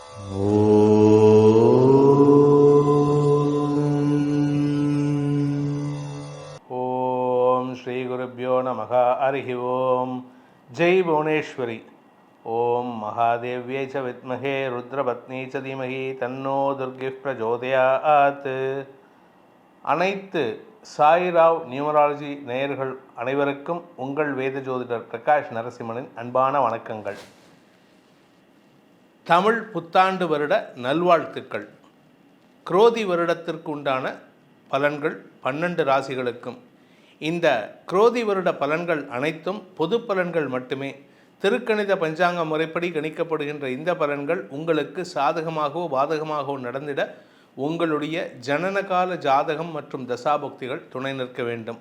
ஓம் ஸ்ரீ குருப்யோ நமः. ஹரிஹி ஓம். ஜெய் புவனேஸ்வரி. ஓம் மகாதேவ்யை ச வித்மஹே ருத்ரபத்னி ச தீமஹி தன்னோ துர்கிः பிரச்சோதயாத். அனைத்து சாய்ராவ் நியூமராலஜி நேயர்கள் அனைவருக்கும் உங்கள் வேத ஜோதிடர் பிரகாஷ் நரசிம்மனின் அன்பான வணக்கங்கள். தமிழ் புத்தாண்டு வருட நல்வாழ்த்துக்கள். குரோதி வருடத்திற்கு உண்டான பலன்கள் 12 ராசிகளுக்கும். இந்த குரோதி வருட பலன்கள் அனைத்தும் பொது பலன்கள் மட்டுமே. திருக்கணித பஞ்சாங்க முறைப்படி கணிக்கப்படுகின்ற இந்த பலன்கள் உங்களுக்கு சாதகமாகவோ பாதகமாகவோ நடந்திட உங்களுடைய ஜனனகால ஜாதகம் மற்றும் தசாபுக்திகள் துணை நிற்க வேண்டும்.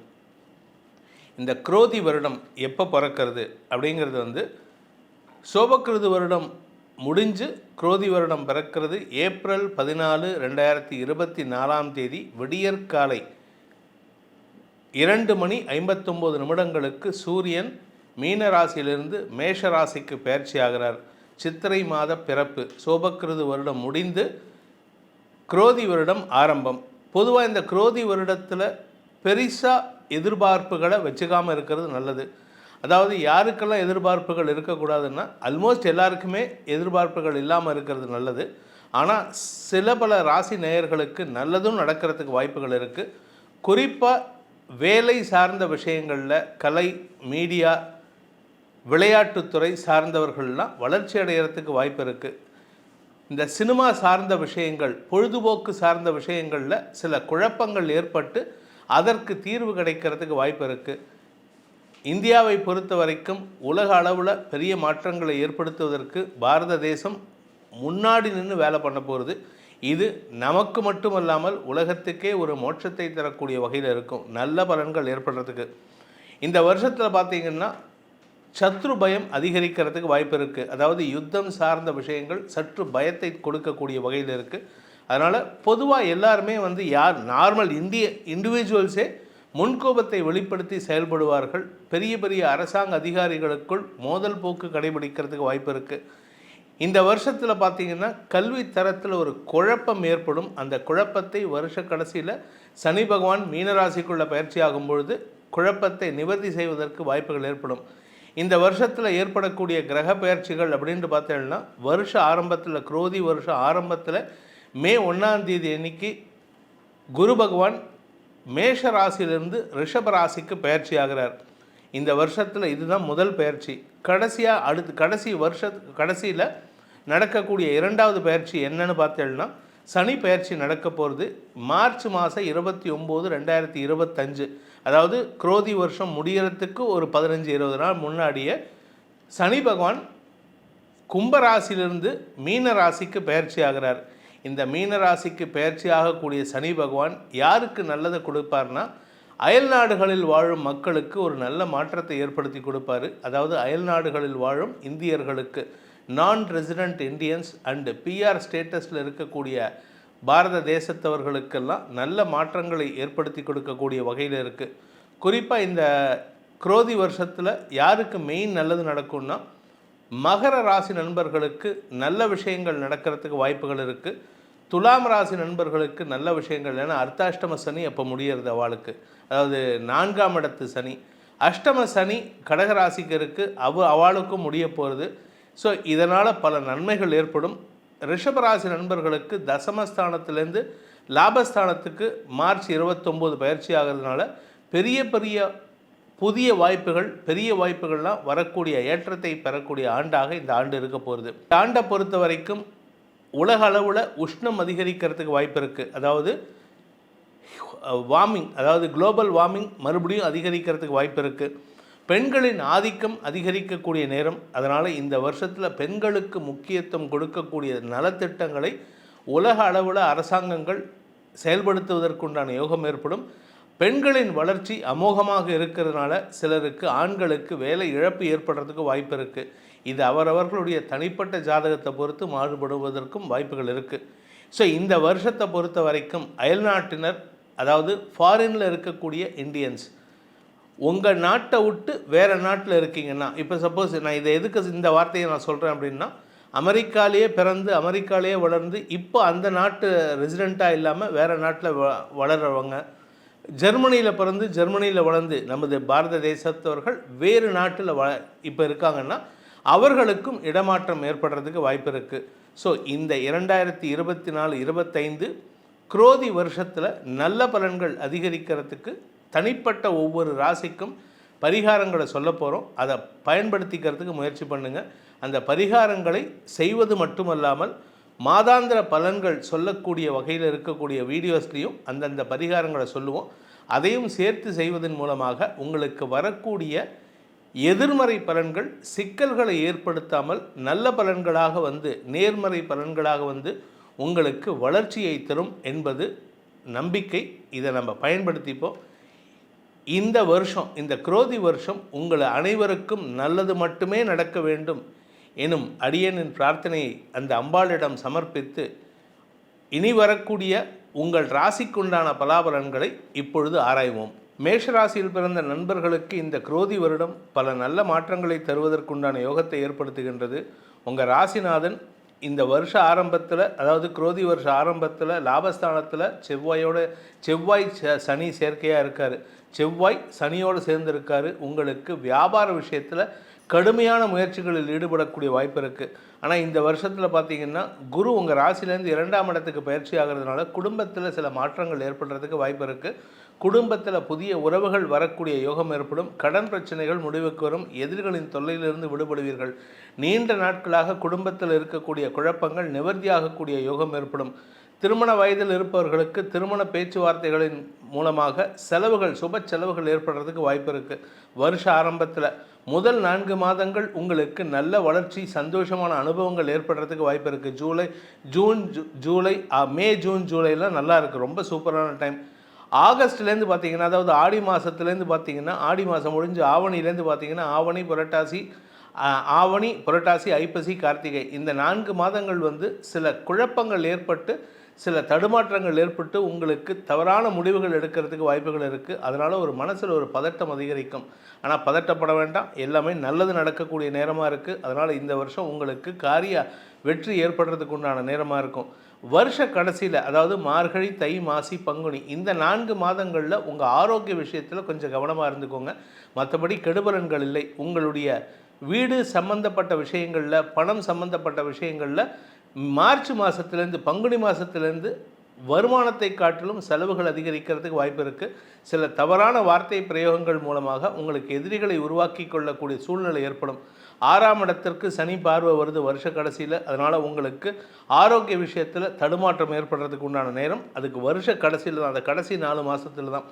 இந்த குரோதி வருடம் எப்போ பிறக்கிறது அப்படிங்கிறது சோபக்கிருது வருடம் முடிஞ்சு குரோதி வருடம் பிறக்கிறது ஏப்ரல் 14, 2024 விடியற்காலை 2:59 சூரியன் மீன ராசியிலிருந்து மேஷ ராசிக்கு பயிற்சி ஆகிறார். சித்திரை மாத பிறப்பு. சோபக்கிருது வருடம் முடிந்து குரோதி வருடம் ஆரம்பம். பொதுவாக இந்த குரோதி வருடத்தில் பெரிசாக எதிர்பார்ப்புகளை வச்சுக்காமல் இருக்கிறது நல்லது. அதாவது யாருக்கெல்லாம் எதிர்பார்ப்புகள் இருக்கக்கூடாதுன்னா ஆல்மோஸ்ட் எல்லாருக்குமே எதிர்பார்ப்புகள் இல்லாமல் இருக்கிறது நல்லது. ஆனால் சில பல ராசி நேயர்களுக்கு நல்லதும் நடக்கிறதுக்கு வாய்ப்புகள் இருக்குது. குறிப்பாக வேலை சார்ந்த விஷயங்களில் கலை, மீடியா, விளையாட்டுத்துறை சார்ந்தவர்கள்லாம் வளர்ச்சி அடைகிறதுக்கு வாய்ப்பு இருக்குது. இந்த சினிமா சார்ந்த விஷயங்கள், பொழுதுபோக்கு சார்ந்த விஷயங்களில் சில குழப்பங்கள் ஏற்பட்டு அதற்கு தீர்வு கிடைக்கிறதுக்கு வாய்ப்பு இருக்குது. இந்தியாவை பொறுத்த வரைக்கும் உலக அளவில் பெரிய மாற்றங்களை ஏற்படுத்துவதற்கு பாரத தேசம் முன்னாடி நின்று வேலை பண்ண போகிறது. இது நமக்கு மட்டுமல்லாமல் உலகத்துக்கே ஒரு மோட்சத்தை தரக்கூடிய வகையில் இருக்கும். நல்ல பலன்கள் ஏற்படுறதுக்கு இந்த வருஷத்தில் பார்த்திங்கன்னா சத்ரு பயம் அதிகரிக்கிறதுக்கு வாய்ப்பு இருக்குது. அதாவது யுத்தம் சார்ந்த விஷயங்கள் சற்று பயத்தை கொடுக்கக்கூடிய வகையில் இருக்குது. அதனால் பொதுவாக எல்லாருமே யார் நார்மல் இண்டிவிஜுவல்ஸே முன்கோபத்தை வெளிப்படுத்தி செயல்படுவார்கள். பெரிய பெரிய அரசாங்க அதிகாரிகளுக்குள் மோதல் போக்கு கடைபிடிக்கிறதுக்கு வாய்ப்பு இருக்குது. இந்த வருஷத்தில் பார்த்திங்கன்னா கல்வி தரத்தில் ஒரு குழப்பம் ஏற்படும். அந்த குழப்பத்தை வருஷ கடைசியில் சனி பகவான் மீனராசிக்குள்ள பயிற்சி ஆகும் பொழுது குழப்பத்தை நிவர்த்தி செய்வதற்கு வாய்ப்புகள் ஏற்படும். இந்த வருஷத்தில் ஏற்படக்கூடிய கிரக பயிற்சிகள் அப்படின்ட்டு பார்த்தீங்கன்னா வருஷ ஆரம்பத்தில் குரோதி வருஷம் ஆரம்பத்தில் மே 1 அன்னைக்கு குரு பகவான் மேஷ ராசியிலிருந்து ரிஷப ராசிக்கு பயிற்சி ஆகிறார். இந்த வருஷத்தில் இதுதான் முதல் பயிற்சி. கடைசியாக கடைசியில் நடக்கக்கூடிய 2வது பயிற்சி என்னன்னு பார்த்தீங்கன்னா சனி பயிற்சி நடக்க போகிறது மார்ச் மாதம் 29, 2025. அதாவது குரோதி வருஷம் முடிகிறதுக்கு ஒரு 15-20 நாள் முன்னாடியே சனி பகவான் கும்பராசிலிருந்து மீன ராசிக்கு பயிற்சி ஆகிறார். இந்த மீன ராசிக்கு பயிற்சி ஆகக்கூடிய சனி பகவான் யாருக்கு நல்லதை கொடுப்பார்னா அயல் நாடுகளில் வாழும் மக்களுக்கு ஒரு நல்ல மாற்றத்தை ஏற்படுத்தி கொடுப்பார். அதாவது அயல் நாடுகளில் வாழும் இந்தியர்களுக்கு, நான் ரெசிடென்ட் இந்தியன்ஸ் அண்டு பிஆர் ஸ்டேட்டஸில் இருக்கக்கூடிய பாரத தேசத்தவர்களுக்கெல்லாம் நல்ல மாற்றங்களை ஏற்படுத்தி கொடுக்கக்கூடிய வகையில் இருக்குது. குறிப்பாக இந்த குரோதி வருஷத்தில் யாருக்கு மெயின் நல்லது நடக்கும்னா மகர ராசி நண்பர்களுக்கு நல்ல விஷயங்கள் நடக்கிறதுக்கு வாய்ப்புகள் இருக்குது. துலாம் ராசி நண்பர்களுக்கு நல்ல விஷயங்கள், ஏன்னா அர்த்தாஷ்டம சனி அப்போ முடியறது அவளுக்கு. அதாவது 4ஆம் இடத்து சனி, அஷ்டம சனி கடகராசிக்கு இருக்குது, அவளுக்கும் முடிய போகிறது. ஸோ இதனால் பல நன்மைகள் ஏற்படும். ரிஷபராசி நண்பர்களுக்கு தசமஸ்தானத்திலேருந்து லாபஸ்தானத்துக்கு மார்ச் 29 பயிற்சி ஆகிறதுனால பெரிய பெரிய புதிய வாய்ப்புகள், பெரிய வாய்ப்புகள்லாம் வரக்கூடிய ஏற்றத்தை பெறக்கூடிய ஆண்டாக இந்த ஆண்டு இருக்க போகிறது. இந்த ஆண்டை பொறுத்த வரைக்கும் உலக அளவில் உஷ்ணம் அதிகரிக்கிறதுக்கு வாய்ப்பு இருக்குது. அதாவது வார்மிங், அதாவது குளோபல் வார்மிங் மறுபடியும் அதிகரிக்கிறதுக்கு வாய்ப்பு இருக்குது. பெண்களின் ஆதிக்கம் அதிகரிக்கக்கூடிய நேரம். அதனால் இந்த வருஷத்தில் பெண்களுக்கு முக்கியத்துவம் கொடுக்கக்கூடிய நலத்திட்டங்களை உலக அளவில் அரசாங்கங்கள் செயல்படுத்துவதற்குண்டான யோகம் ஏற்படும். பெண்களின் வளர்ச்சி அமோகமாக இருக்கிறதுனால சிலருக்கு, ஆண்களுக்கு வேலை இழப்பு ஏற்படுறதுக்கு வாய்ப்பு இருக்குது. இது அவரவர்களுடைய தனிப்பட்ட ஜாதகத்தை பொறுத்து மாறுபடுவதற்கும் வாய்ப்புகள் இருக்குது. ஸோ இந்த வருஷத்தை பொறுத்த வரைக்கும் அயல்நாட்டினர், அதாவது ஃபாரினில் இருக்கக்கூடிய இந்தியன்ஸ், உங்கள் நாட்டை விட்டு வேறு நாட்டில் இருக்கீங்கன்னா, இப்போ சப்போஸ் நான் இதை எதுக்கு இந்த வார்த்தையை நான் சொல்கிறேன் அப்படின்னா, அமெரிக்காலேயே பிறந்து அமெரிக்காலேயே வளர்ந்து இப்போ அந்த நாட்டு ரெசிடெண்ட்டாக இல்லாமல் வேறு நாட்டில் வளர்கிறவங்க, ஜெர்மனியில் பிறந்து ஜெர்மனியில் வளர்ந்து நமது பாரத தேசத்தவர்கள் வேறு நாட்டில் இப்போ இருக்காங்கன்னா அவர்களுக்கும் இடமாற்றம் ஏற்படுறதுக்கு வாய்ப்பு இருக்குது. ஸோ இந்த 2024-25 குரோதி வருஷத்தில் நல்ல பலன்கள் அதிகரிக்கிறதுக்கு தனிப்பட்ட ஒவ்வொரு ராசிக்கும் பரிகாரங்களை சொல்ல போகிறோம். அதை பயன்படுத்திக்கிறதுக்கு முயற்சி பண்ணுங்கள். அந்த பரிகாரங்களை செய்வது மட்டுமல்லாமல் மாதாந்திர பலன்கள் சொல்லக்கூடிய வகையில் இருக்கக்கூடிய வீடியோஸ்லேயும் அந்தந்த பரிகாரங்களை சொல்லுவோம். அதையும் சேர்த்து செய்வதன் மூலமாக உங்களுக்கு வரக்கூடிய எதிர்மறை பலன்கள் சிக்கல்களை ஏற்படுத்தாமல் நல்ல பலன்களாக வந்து நேர்மறை பலன்களாக வந்து உங்களுக்கு வளர்ச்சியை தரும் என்பது நம்பிக்கை. இதை நம்ம பயன்படுத்திப்போம். இந்த வருஷம், இந்த குரோதி வருஷம் உங்கள் அனைவருக்கும் நல்லது மட்டுமே நடக்க வேண்டும் எனும் அடியனின் பிரார்த்தனையை அந்த அம்பாளிடம் சமர்ப்பித்து இனி வரக்கூடிய உங்கள் ராசிக்குண்டான பலாபலன்களை இப்பொழுது ஆராய்வோம். மேஷராசியில் பிறந்த நண்பர்களுக்கு இந்த குரோதி வருடம் பல நல்ல மாற்றங்களை தருவதற்குண்டான யோகத்தை ஏற்படுத்துகின்றது. உங்கள் ராசிநாதன் இந்த வருஷ ஆரம்பத்தில், அதாவது குரோதி வருஷ ஆரம்பத்தில் லாபஸ்தானத்தில் செவ்வாய் சனி சேர்க்கையாக இருக்கார். செவ்வாய் சனியோடு சேர்ந்துருக்காரு. உங்களுக்கு வியாபார விஷயத்தில் கடுமையான முயற்சிகளில் ஈடுபடக்கூடிய வாய்ப்பு இருக்குது. ஆனால் இந்த வருஷத்தில் பார்த்திங்கன்னா குரு உங்கள் ராசிலேருந்து 2ஆம் இடத்துக்கு பயிற்சி ஆகிறதுனால குடும்பத்தில் சில மாற்றங்கள் ஏற்படுறதுக்கு வாய்ப்பு இருக்குது. குடும்பத்தில் புதிய உறவுகள் வரக்கூடிய யோகம் ஏற்படும். கடன் பிரச்சனைகள் முடிவுக்கு வரும். எதிரிகளின் தொல்லையிலிருந்து விடுபடுவீர்கள். நீண்ட நாட்களாக குடும்பத்தில் இருக்கக்கூடிய குழப்பங்கள் நிவர்த்தியாகக்கூடிய யோகம் ஏற்படும். திருமண வயதில் இருப்பவர்களுக்கு திருமண பேச்சுவார்த்தைகளின் மூலமாக செலவுகள், சுப செலவுகள் ஏற்படுறதுக்கு வாய்ப்பு இருக்குது. வருஷ ஆரம்பத்தில் முதல் 4 மாதங்கள் உங்களுக்கு நல்ல வளர்ச்சி, சந்தோஷமான அனுபவங்கள் ஏற்படுறதுக்கு வாய்ப்பு இருக்குது. மே ஜூன் ஜூலைலாம் நல்லா இருக்குது, ரொம்ப சூப்பரான டைம். ஆகஸ்ட்லேருந்து பார்த்திங்கன்னா, அதாவது ஆடி மாதத்துலேருந்து பார்த்திங்கன்னா, ஆடி மாதம் முடிஞ்சு ஆவணிலேருந்து பார்த்திங்கன்னா ஆவணி, புரட்டாசி, ஐப்பசி, கார்த்திகை இந்த 4 மாதங்கள் வந்து சில குழப்பங்கள் ஏற்பட்டு சில தடுமாற்றங்கள் ஏற்பட்டு உங்களுக்கு தவறான முடிவுகள் எடுக்கிறதுக்கு வாய்ப்புகள் இருக்குது. அதனால் ஒரு மனசில் ஒரு பதட்டம் அதிகரிக்கும். ஆனால் பதட்டப்பட வேண்டாம், எல்லாமே நல்லது நடக்கக்கூடிய நேரமாக இருக்குது. அதனால் இந்த வருஷம் உங்களுக்கு காரிய வெற்றி ஏற்படுறதுக்கு உண்டான நேரமாக இருக்கும். வருஷ கடைசியில், அதாவது மார்கழி, தை, மாசி, பங்குனி இந்த 4 மாதங்களில் உங்கள் ஆரோக்கிய விஷயத்தில் கொஞ்சம் கவனமாக இருந்துக்கோங்க. மற்றபடி கெடுபலன்கள் இல்லை. உங்களுடைய வீடு சம்பந்தப்பட்ட விஷயங்களில், பணம் சம்பந்தப்பட்ட விஷயங்களில் மார்ச் மாதத்துலேருந்து பங்குனி மாதத்துலேருந்து வருமானத்தை காட்டிலும் செலவுகள் அதிகரிக்கிறதுக்கு வாய்ப்பு இருக்குது. சில தவறான வார்த்தை பிரயோகங்கள் மூலமாக உங்களுக்கு எதிரிகளை உருவாக்கி கொள்ளக்கூடிய சூழ்நிலை ஏற்படும். 6ஆம் இடத்திற்கு சனி பார்வை வருது வருஷ கடைசியில். அதனால் உங்களுக்கு ஆரோக்கிய விஷயத்தில் தடுமாற்றம் ஏற்படுறதுக்கு உண்டான நேரம் அதுக்கு வருஷ கடைசியில் தான், அந்த கடைசி 4 மாதத்தில் தான்.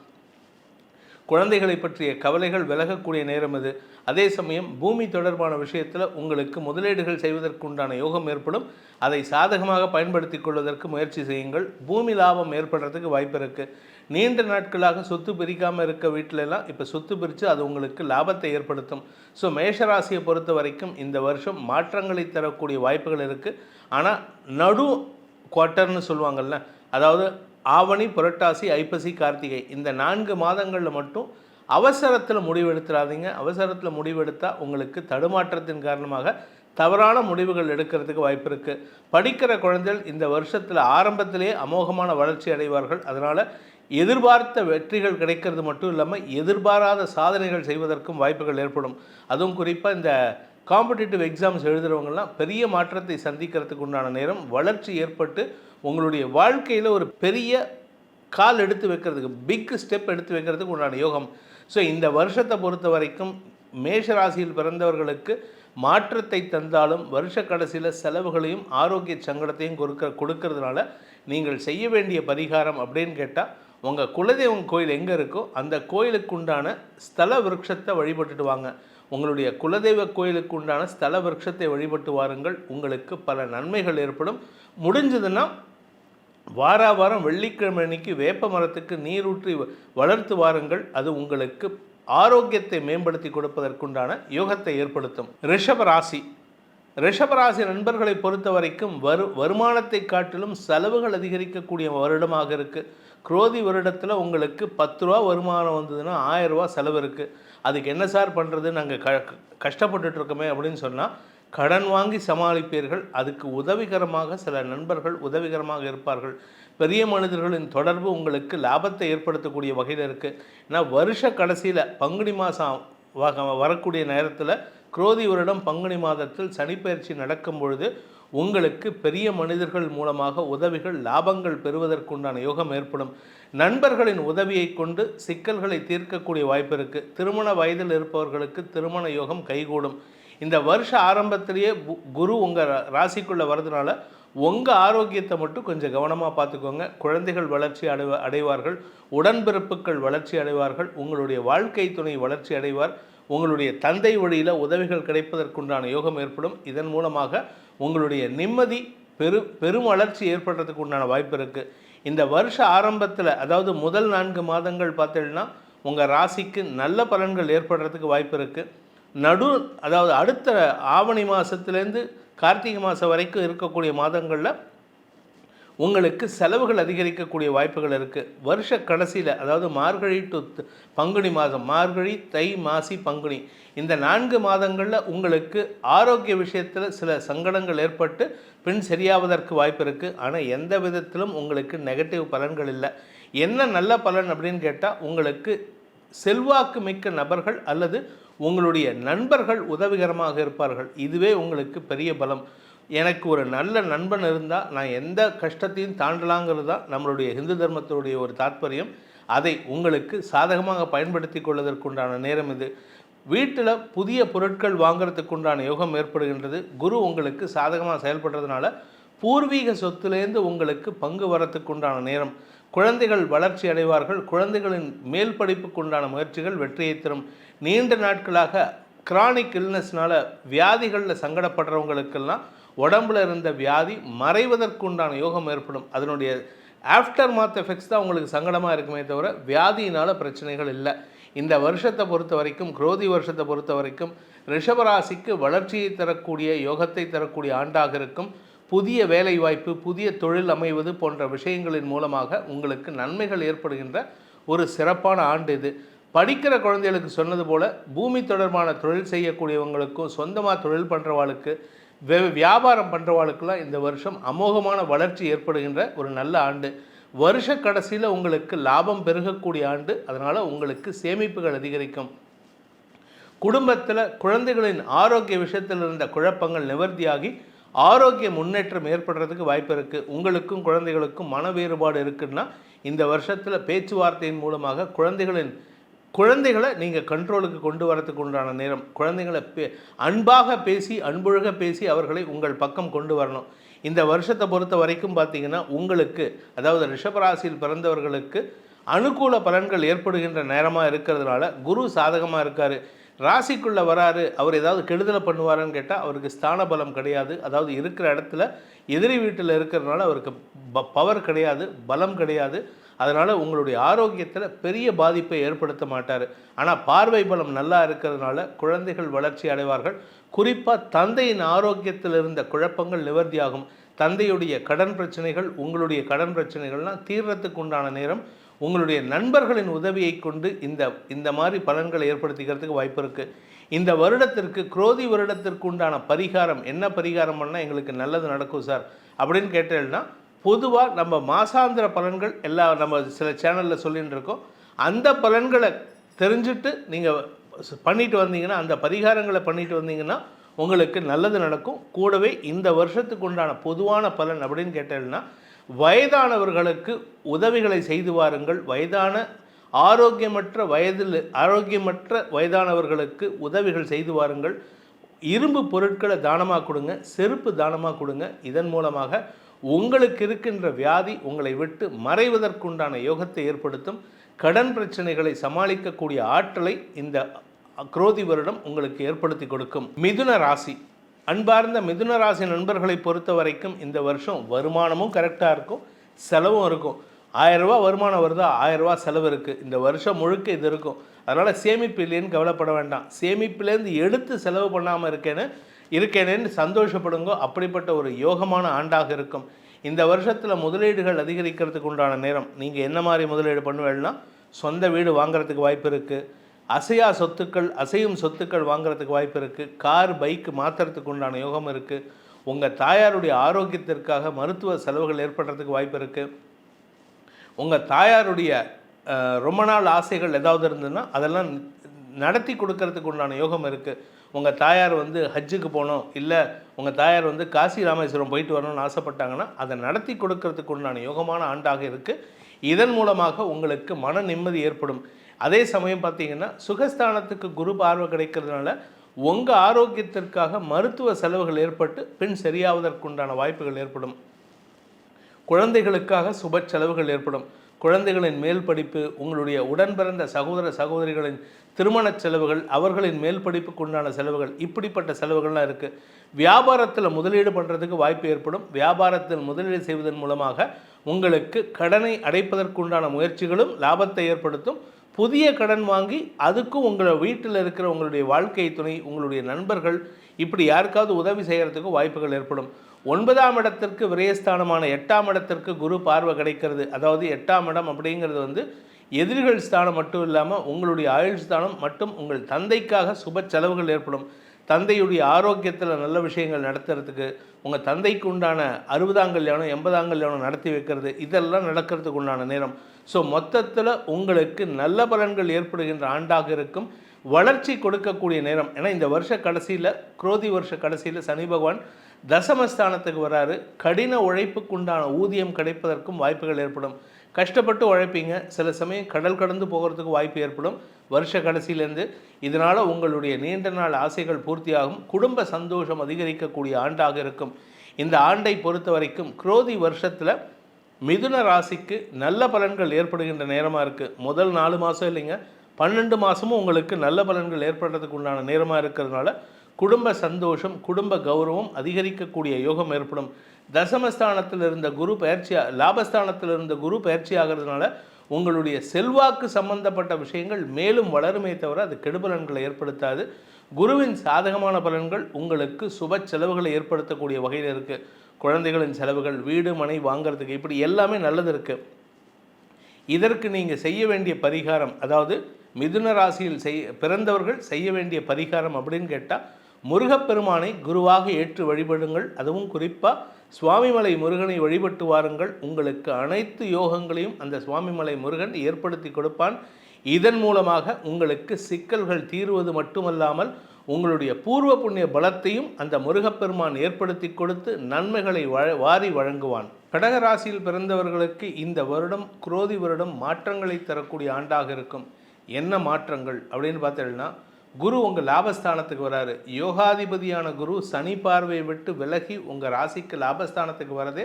குழந்தைகளை பற்றிய கவலைகள் விலகக்கூடிய நேரம் இது. அதே சமயம் பூமி தொடர்பான விஷயத்தில் உங்களுக்கு முதலீடுகள் செய்வதற்குண்டான யோகம் ஏற்படும். அதை சாதகமாக பயன்படுத்தி கொள்வதற்கு முயற்சி செய்யுங்கள். பூமி லாபம் ஏற்படுறதுக்கு வாய்ப்பு இருக்குது. நீண்ட நாட்களாக சொத்து பிரிக்காமல் இருக்க வீட்டிலெல்லாம் இப்போ சொத்து பிரித்து அது உங்களுக்கு லாபத்தை ஏற்படுத்தும். ஸோ மேஷராசியை பொறுத்த வரைக்கும் இந்த வருஷம் மாற்றங்களை தரக்கூடிய வாய்ப்புகள் இருக்குது. ஆனால் நடு குவார்ட்டர்னு சொல்லுவாங்கள்ல, அதாவது ஆவணி, புரட்டாசி, ஐப்பசி, கார்த்திகை இந்த 4 மாதங்களில் மட்டும் அவசரத்தில் முடிவெடுத்துடாதீங்க. அவசரத்தில் முடிவெடுத்தால் உங்களுக்கு தடுமாற்றத்தின் காரணமாக தவறான முடிவுகள் எடுக்கிறதுக்கு வாய்ப்பு இருக்குது. படிக்கிற குழந்தைகள் இந்த வருஷத்தில் ஆரம்பத்திலே அமோகமான வளர்ச்சி அடைவார்கள். அதனால் எதிர்பார்த்த வெற்றிகள் கிடைக்கிறது மட்டும் இல்லாமல் எதிர்பாராத சாதனைகள் செய்வதற்கும் வாய்ப்புகள் ஏற்படும். அதுவும் குறிப்பாக இந்த காம்படிட்டிவ் எக்ஸாம்ஸ் எழுதுகிறவங்கலாம் பெரிய மாற்றத்தை சந்திக்கிறதுக்கு உண்டான நேரம். வளர்ச்சி ஏற்பட்டு உங்களுடைய வாழ்க்கையில் ஒரு பெரிய கால் எடுத்து வைக்கிறதுக்கு, பிக் ஸ்டெப் எடுத்து வைக்கிறதுக்கு உண்டான யோகம். ஸோ இந்த வருஷத்தை பொறுத்த வரைக்கும் மேஷராசியில் பிறந்தவர்களுக்கு மாற்றத்தை தந்தாலும் வருஷ கடைசியில் செலவுகளையும் ஆரோக்கிய சங்கடத்தையும் கொடுக்கறதுனால நீங்கள் செய்ய வேண்டிய பரிகாரம் அப்படின்னு கேட்டால், உங்கள் குலதெய்வம் கோயில் எங்கே இருக்கோ அந்த கோயிலுக்கு உண்டான ஸ்தல விருட்சத்தை வழிபட்டுட்டு வாங்க. உங்களுடைய குலதெய்வ கோயிலுக்கு உண்டான ஸ்தல விருட்சத்தை வழிபட்டு வாருங்கள். உங்களுக்கு பல நன்மைகள் ஏற்படும். முடிஞ்சதுன்னா வாரம் வெள்ளிக்கிழமை அன்னைக்கு வேப்ப மரத்துக்கு நீரூற்றி வளர்த்து வாருங்கள். அது உங்களுக்கு ஆரோக்கியத்தை மேம்படுத்தி கொடுப்பதற்குண்டான யோகத்தை ஏற்படுத்தும். ரிஷபராசி நண்பர்களை பொறுத்த வரைக்கும் வருமானத்தை காட்டிலும் செலவுகள் அதிகரிக்கக்கூடிய வருடமாக இருக்குது. குரோதி வருடத்தில் உங்களுக்கு 10 ரூபா வருமானம் வந்ததுன்னா 1000 ரூபா செலவு இருக்குது. அதுக்கு என்ன சார் பண்ணுறது, நாங்கள் கஷ்டப்பட்டுட்ருக்கோமே அப்படின்னு சொன்னால், கடன் வாங்கி சமாளிப்பீர்கள். அதுக்கு உதவிகரமாக சில நண்பர்கள் உதவிகரமாக இருப்பார்கள். பெரிய மனிதர்களின் தொடர்பு உங்களுக்கு லாபத்தை ஏற்படுத்தக்கூடிய வகையில் இருக்குது. ஏன்னா வருஷ கடைசியில் பங்குனி மாதம் வரக்கூடிய நேரத்தில் குரோதி வருடம் பங்குனி மாதத்தில் சனிப்பெயர்ச்சி நடக்கும் பொழுது உங்களுக்கு பெரிய மனிதர்கள் மூலமாக உதவிகள் லாபங்கள் பெறுவதற்குண்டான யோகம் ஏற்படும். நண்பர்களின் உதவியை கொண்டு சிக்கல்களை தீர்க்கக்கூடிய வாய்ப்பு இருக்குது. திருமண வயதில் இருப்பவர்களுக்கு திருமண யோகம் கைகூடும். இந்த வருஷ ஆரம்பத்திலேயே குரு உங்கள் ராசிக்குள்ளே வரதுனால உங்கள் ஆரோக்கியத்தை மட்டும் கொஞ்சம் கவனமாக பார்த்துக்கோங்க. குழந்தைகள் வளர்ச்சி அடைவார்கள், உடன்பிறப்புகள் வளர்ச்சி அடைவார்கள், உங்களுடைய வாழ்க்கை துணை வளர்ச்சி அடைவார், உங்களுடைய தந்தை வழியில் உதவிகள் கிடைப்பதற்குண்டான யோகம் ஏற்படும். இதன் மூலமாக உங்களுடைய நிம்மதி பெரும் வளர்ச்சி ஏற்படுறதுக்கு உண்டான வாய்ப்பு இருக்குது. இந்த வருஷ ஆரம்பத்தில் அதாவது முதல் 4 மாதங்கள் பார்த்தீங்கன்னா உங்கள் ராசிக்கு நல்ல பலன்கள் ஏற்படுறதுக்கு வாய்ப்பு இருக்குது. அதாவது அடுத்த ஆவணி மாதத்துலேருந்து கார்த்திகை மாதம் வரைக்கும் இருக்கக்கூடிய மாதங்களில் உங்களுக்கு செலவுகள் அதிகரிக்கக்கூடிய வாய்ப்புகள் இருக்குது. வருஷ கடைசியில் அதாவது மார்கழி டு பங்குனி மாதம், மார்கழி, தை, மாசி, பங்குனி இந்த 4 மாதங்களில் உங்களுக்கு ஆரோக்கிய விஷயத்தில் சில சங்கடங்கள் ஏற்பட்டு பின் சரியாவதற்கு வாய்ப்பு இருக்குது. ஆனால் எந்த விதத்திலும் உங்களுக்கு நெகட்டிவ் பலன்கள் இல்லை. என்ன நல்ல பலன் அப்படின்னு கேட்டால் உங்களுக்கு செல்வாக்கு மிக்க நபர்கள் அல்லது உங்களுடைய நண்பர்கள் உதவிகரமாக இருப்பார்கள். இதுவே உங்களுக்கு பெரிய பலம். எனக்கு ஒரு நல்ல நண்பன் இருந்தால் நான் எந்த கஷ்டத்தையும் தாண்டலாங்கிறது தான் நம்மளுடைய இந்து தர்மத்துடைய ஒரு தாற்பயம். அதை உங்களுக்கு சாதகமாக பயன்படுத்தி கொள்வதற்குண்டான நேரம் இது. வீட்டில் புதிய பொருட்கள் வாங்கிறதுக்குண்டான யோகம் ஏற்படுகின்றது. குரு உங்களுக்கு சாதகமாக செயல்படுறதுனால பூர்வீக சொத்துலேருந்து உங்களுக்கு பங்கு வரத்துக்குண்டான நேரம். குழந்தைகள் வளர்ச்சி அடைவார்கள். குழந்தைகளின் மேல் படிப்புக்குண்டான முயற்சிகள் வெற்றியை தரும். நீண்ட நாட்களாக கிரானிக் இல்னஸ்னால் வியாதிகளில் சங்கடப்படுறவங்களுக்கெல்லாம் உடம்பில் இருந்த வியாதி மறைவதற்குண்டான யோகம் ஏற்படும். அதனுடைய ஆஃப்டர் மாத் எஃபெக்ட்ஸ் தான் உங்களுக்கு சங்கடமாக இருக்குமே தவிர வியாதியினால் பிரச்சனைகள் இல்லை. இந்த வருஷத்தை பொறுத்த வரைக்கும், குரோதி வருஷத்தை பொறுத்த வரைக்கும் ரிஷபராசிக்கு வளர்ச்சியை தரக்கூடிய யோகத்தை தரக்கூடிய ஆண்டாக இருக்கும். புதிய வேலை வாய்ப்பு, புதிய தொழில் அமைவது போன்ற விஷயங்களின் மூலமாக உங்களுக்கு நன்மைகள் ஏற்படுகின்ற ஒரு சிறப்பான ஆண்டு இது. படிக்கிற குழந்தைகளுக்கு சொன்னது போல் பூமி தொடர்பான தொழில் செய்யக்கூடியவங்களுக்கும் சொந்தமாக தொழில் பண்ணுறவாளுக்கு வியாபாரம் பண்ணுறவாளுக்கெல்லாம் இந்த வருஷம் அமோகமான வளர்ச்சி ஏற்படுகின்ற ஒரு நல்ல ஆண்டு. வருஷ கடைசியில் உங்களுக்கு லாபம் பெருகக்கூடிய ஆண்டு. அதனால் உங்களுக்கு சேமிப்புகள் அதிகரிக்கும். குடும்பத்தில் குழந்தைகளின் ஆரோக்கிய விஷயத்தில் இருந்த குழப்பங்கள் நிவர்த்தியாகி ஆரோக்கிய முன்னேற்றம் ஏற்படுறதுக்கு வாய்ப்பு இருக்குது. உங்களுக்கும் குழந்தைகளுக்கும் மன வேறுபாடு இருக்குன்னா இந்த வருஷத்தில் பேச்சுவார்த்தையின் மூலமாக குழந்தைகளை நீங்கள் கண்ட்ரோலுக்கு கொண்டு வரத்துக்கு உண்டான நேரம். குழந்தைகளை அன்பாக பேசி, அன்புழக பேசி அவர்களை உங்கள் பக்கம் கொண்டு வரணும். இந்த வருஷத்தை பொறுத்த வரைக்கும் பார்த்தீங்கன்னா உங்களுக்கு, அதாவது ரிஷபராசியில் பிறந்தவர்களுக்கு அனுகூல பலன்கள் ஏற்படுகின்ற நேரமாக இருக்கிறதுனால குரு சாதகமாக இருக்கார். ராசிக்குள்ளே வராரு, அவர் ஏதாவது கெடுதலை பண்ணுவாருன்னு கேட்டால் அவருக்கு ஸ்தான பலம் கிடையாது. அதாவது இருக்கிற இடத்துல எதிரி வீட்டில் இருக்கிறதுனால அவருக்கு பவர் கிடையாது, பலம் கிடையாது. அதனால் உங்களுடைய ஆரோக்கியத்தில் பெரிய பாதிப்பை ஏற்படுத்த மாட்டார். ஆனால் பார்வை பலம் நல்லா இருக்கிறதுனால குழந்தைகள் வளர்ச்சி அடைவார்கள். குறிப்பாக தந்தையின் ஆரோக்கியத்தில் இருந்த குழப்பங்கள் நிவர்த்தியாகும். தந்தையுடைய கடன் பிரச்சனைகள், உங்களுடைய கடன் பிரச்சனைகள்லாம் தீர்றதுக்கு உண்டான நேரம். உங்களுடைய நண்பர்களின் உதவியை கொண்டு இந்த மாதிரி பலன்களை ஏற்படுத்திக்கிறதுக்கு வாய்ப்பு இருக்குது. இந்த வருடத்திற்கு, குரோதி வருடத்திற்கு உண்டான பரிகாரம் என்ன பரிகாரம் பண்ணால் எங்களுக்கு நல்லது நடக்கும் சார் அப்படின்னு கேட்டேன்னா, பொதுவாக நம்ம மாசாந்திர பலன்கள் எல்லாம் நம்ம சில சேனலில் சொல்லிகிட்டு இருக்கோம். அந்த பலன்களை தெரிஞ்சுட்டு நீங்கள் பண்ணிட்டு வந்தீங்கன்னா, அந்த பரிகாரங்களை பண்ணிட்டு வந்தீங்கன்னா உங்களுக்கு நல்லது நடக்கும். கூடவே இந்த வருஷத்துக்கு உண்டான பொதுவான பலன் அப்படின்னு கேட்டேன்னா, வயதானவர்களுக்கு உதவிகளை செய்து வாருங்கள். ஆரோக்கியமற்ற வயதானவர்களுக்கு உதவிகள் செய்து வாருங்கள். இரும்பு பொருட்களை தானமாக கொடுங்க, செருப்பு தானமாக கொடுங்க. இதன் மூலமாக உங்களுக்கு இருக்கின்ற வியாதி உங்களை விட்டு மறைவதற்குண்டான யோகத்தை ஏற்படுத்தும். கடன் பிரச்சனைகளை சமாளிக்கக்கூடிய ஆற்றலை இந்த குரோதி வருடம் உங்களுக்கு ஏற்படுத்தி கொடுக்கும். மிதுன ராசி, அன்பார்ந்த மிதுன ராசி நண்பர்களை பொறுத்த வரைக்கும் இந்த வருஷம் வருமானமும் கரெக்டாக இருக்கும், செலவும் இருக்கும். 1000 ரூபா வருமானம் வருதா, 1000 ரூபா செலவு இருக்குது. இந்த வருஷம் முழுக்க இது இருக்கும். அதனால் சேமிப்பு இல்லைன்னு கவலைப்பட வேண்டாம். சேமிப்புலேருந்து எடுத்து செலவு பண்ணாமல் இருக்கேனேன்னு சந்தோஷப்படுங்க. அப்படிப்பட்ட ஒரு யோகமான ஆண்டாக இருக்கும். இந்த வருஷத்தில் முதலீடுகள் அதிகரிக்கிறதுக்கு உண்டான நேரம். நீங்கள் என்ன மாதிரி முதலீடு பண்ணுவேன்னா, சொந்த வீடு வாங்கிறதுக்கு வாய்ப்பு இருக்குது. அசையா சொத்துக்கள், அசையும் சொத்துக்கள் வாங்குறதுக்கு வாய்ப்பு இருக்குது. கார், பைக்கு மாற்றுறதுக்கு உண்டான யோகம் இருக்குது. உங்கள் தாயாருடைய ஆரோக்கியத்திற்காக மருத்துவ செலவுகள் ஏற்படுறதுக்கு வாய்ப்பு இருக்குது. உங்கள் தாயாருடைய ரொம்ப நாள் ஆசைகள் ஏதாவது இருந்ததுன்னா அதெல்லாம் நடத்தி கொடுக்கறதுக்கு உண்டான யோகம் இருக்குது. உங்கள் தாயார் வந்து ஹஜ்ஜுக்கு போகணும், இல்லை உங்கள் தாயார் வந்து காசி ராமேஸ்வரம் போயிட்டு வரணும்னு ஆசைப்பட்டாங்கன்னா அதை நடத்தி கொடுக்கறதுக்கு உண்டான யோகமான ஆண்டாக இருக்குது. இதன் மூலமாக உங்களுக்கு மன நிம்மதி ஏற்படும். அதே சமயம் பார்த்திங்கன்னா சுகஸ்தானத்துக்கு குரு பார்வை கிடைக்கிறதுனால உங்கள் ஆரோக்கியத்திற்காக மருத்துவ செலவுகள் ஏற்பட்டு பின் சரியாவதற்குண்டான வாய்ப்புகள் ஏற்படும். குழந்தைகளுக்காக சுப செலவுகள் ஏற்படும். குழந்தைகளின் மேல் படிப்பு, உங்களுடைய உடன் பிறந்த சகோதர சகோதரிகளின் திருமண செலவுகள், அவர்களின் மேல் படிப்புக்கு உண்டான செலவுகள், இப்படிப்பட்ட செலவுகள்லாம் இருக்குது. வியாபாரத்தில் முதலீடு பண்ணுறதுக்கு வாய்ப்பு ஏற்படும். வியாபாரத்தில் முதலீடு செய்வதன் மூலமாக உங்களுக்கு கடனை அடைப்பதற்குண்டான முயற்சிகளும் லாபத்தை ஏற்படுத்தும். புதிய கடன் வாங்கி அதுக்கும் உங்கள் வீட்டில் இருக்கிற உங்களுடைய வாழ்க்கை துணை, உங்களுடைய நண்பர்கள், இப்படி யாருக்காவது உதவி செய்கிறதுக்கு வாய்ப்புகள் ஏற்படும். 9ஆம் இடத்திற்கு விரயஸ்தானமான 8ஆம் இடத்திற்கு குரு பார்வை கிடைக்கிறது. அதாவது 8ஆம் இடம் அப்படிங்கிறது வந்து எதிரிகள் ஸ்தானம் மட்டும் இல்லாமல் உங்களுடைய ஆயுள் ஸ்தானம் மற்றும் உங்கள் தந்தைக்காக சுப செலவுகள் ஏற்படும். தந்தையுடைய ஆரோக்கியத்தில் நல்ல விஷயங்கள் நடத்துறதுக்கு, உங்கள் தந்தைக்கு உண்டான 60ஆம் கல்யாணம் 80ஆம் கல்யாணம் நடத்தி வைக்கிறது, இதெல்லாம் நடக்கிறதுக்கு உண்டான நேரம். ஸோ மொத்தத்தில் உங்களுக்கு நல்ல பலன்கள் ஏற்படுகின்ற ஆண்டாக இருக்கும். வளர்ச்சி கொடுக்கக்கூடிய நேரம். ஏன்னா இந்த வருஷ கடைசியில், குரோதி வருஷ கடைசியில் சனி பகவான் தசமஸ்தானத்துக்கு வராரு. கடின உழைப்புக்கு உண்டான ஊதியம் கிடைப்பதற்கும் வாய்ப்புகள் ஏற்படும். கஷ்டப்பட்டு உழைப்பீங்க, சில சமயம் கடல் கடந்து போகிறதுக்கு வாய்ப்பு ஏற்படும் வருஷ கடைசியிலேருந்து. இதனால் உங்களுடைய நீண்ட நாள் ஆசைகள் பூர்த்தியாகும். குடும்ப சந்தோஷம் அதிகரிக்கக்கூடிய ஆண்டாக இருக்கும். இந்த ஆண்டை பொறுத்த வரைக்கும் குரோதி வருஷத்தில் மிதுன ராசிக்கு நல்ல பலன்கள் ஏற்படுகின்ற நேரமாக இருக்குது. முதல் 4 மாதம் இல்லைங்க, 12 மாதமும் உங்களுக்கு நல்ல பலன்கள் ஏற்படுறதுக்கு உண்டான நேரமாக இருக்கிறதுனால குடும்ப சந்தோஷம், குடும்ப கௌரவம் அதிகரிக்கக்கூடிய யோகம் ஏற்படும். தசமஸ்தானத்தில் இருந்த குரு பயிற்சியாக, லாபஸ்தானத்தில் இருந்த குரு பயிற்சி ஆகிறதுனால உங்களுடைய செல்வாக்கு சம்பந்தப்பட்ட விஷயங்கள் மேலும் வளருமே தவிர அது கெடுபலன்களை ஏற்படுத்தாது. குருவின் சாதகமான பலன்கள் உங்களுக்கு சுப செலவுகளை ஏற்படுத்தக்கூடிய வகையில் இருக்குது. குழந்தைகளின் செலவுகள், வீடு மனை வாங்கிறதுக்கு, இப்படி எல்லாமே நல்லது இருக்குது. இதற்கு நீங்கள் செய்ய வேண்டிய பரிகாரம், அதாவது மிதுன ராசியில் பிறந்தவர்கள் செய்ய வேண்டிய பரிகாரம் அப்படின்னு கேட்டால், முருகப்பெருமானை குருவாக ஏற்று வழிபடுங்கள். அதுவும் குறிப்பாக சுவாமிமலை முருகனை வழிபட்டு வாருங்கள். உங்களுக்கு அனைத்து யோகங்களையும் அந்த சுவாமிமலை முருகன் ஏற்படுத்தி கொடுப்பான். இதன் மூலமாக உங்களுக்கு சிக்கல்கள் தீர்வது மட்டுமல்லாமல் உங்களுடைய பூர்வ புண்ணிய பலத்தையும் அந்த முருகப்பெருமான் ஏற்படுத்தி கொடுத்து நன்மைகளை வாரி வழங்குவான். கடகராசியில் பிறந்தவர்களுக்கு இந்த வருடம், குரோதி வருடம், மாற்றங்களை தரக்கூடிய ஆண்டாக இருக்கும். என்ன மாற்றங்கள் அப்படின்னு பார்த்தீங்கன்னா, குரு உங்கள் லாபஸ்தானத்துக்கு வராரு. யோகாதிபதியான குரு சனி பார்வையை விட்டு விலகி உங்கள் ராசிக்கு லாபஸ்தானத்துக்கு வரதே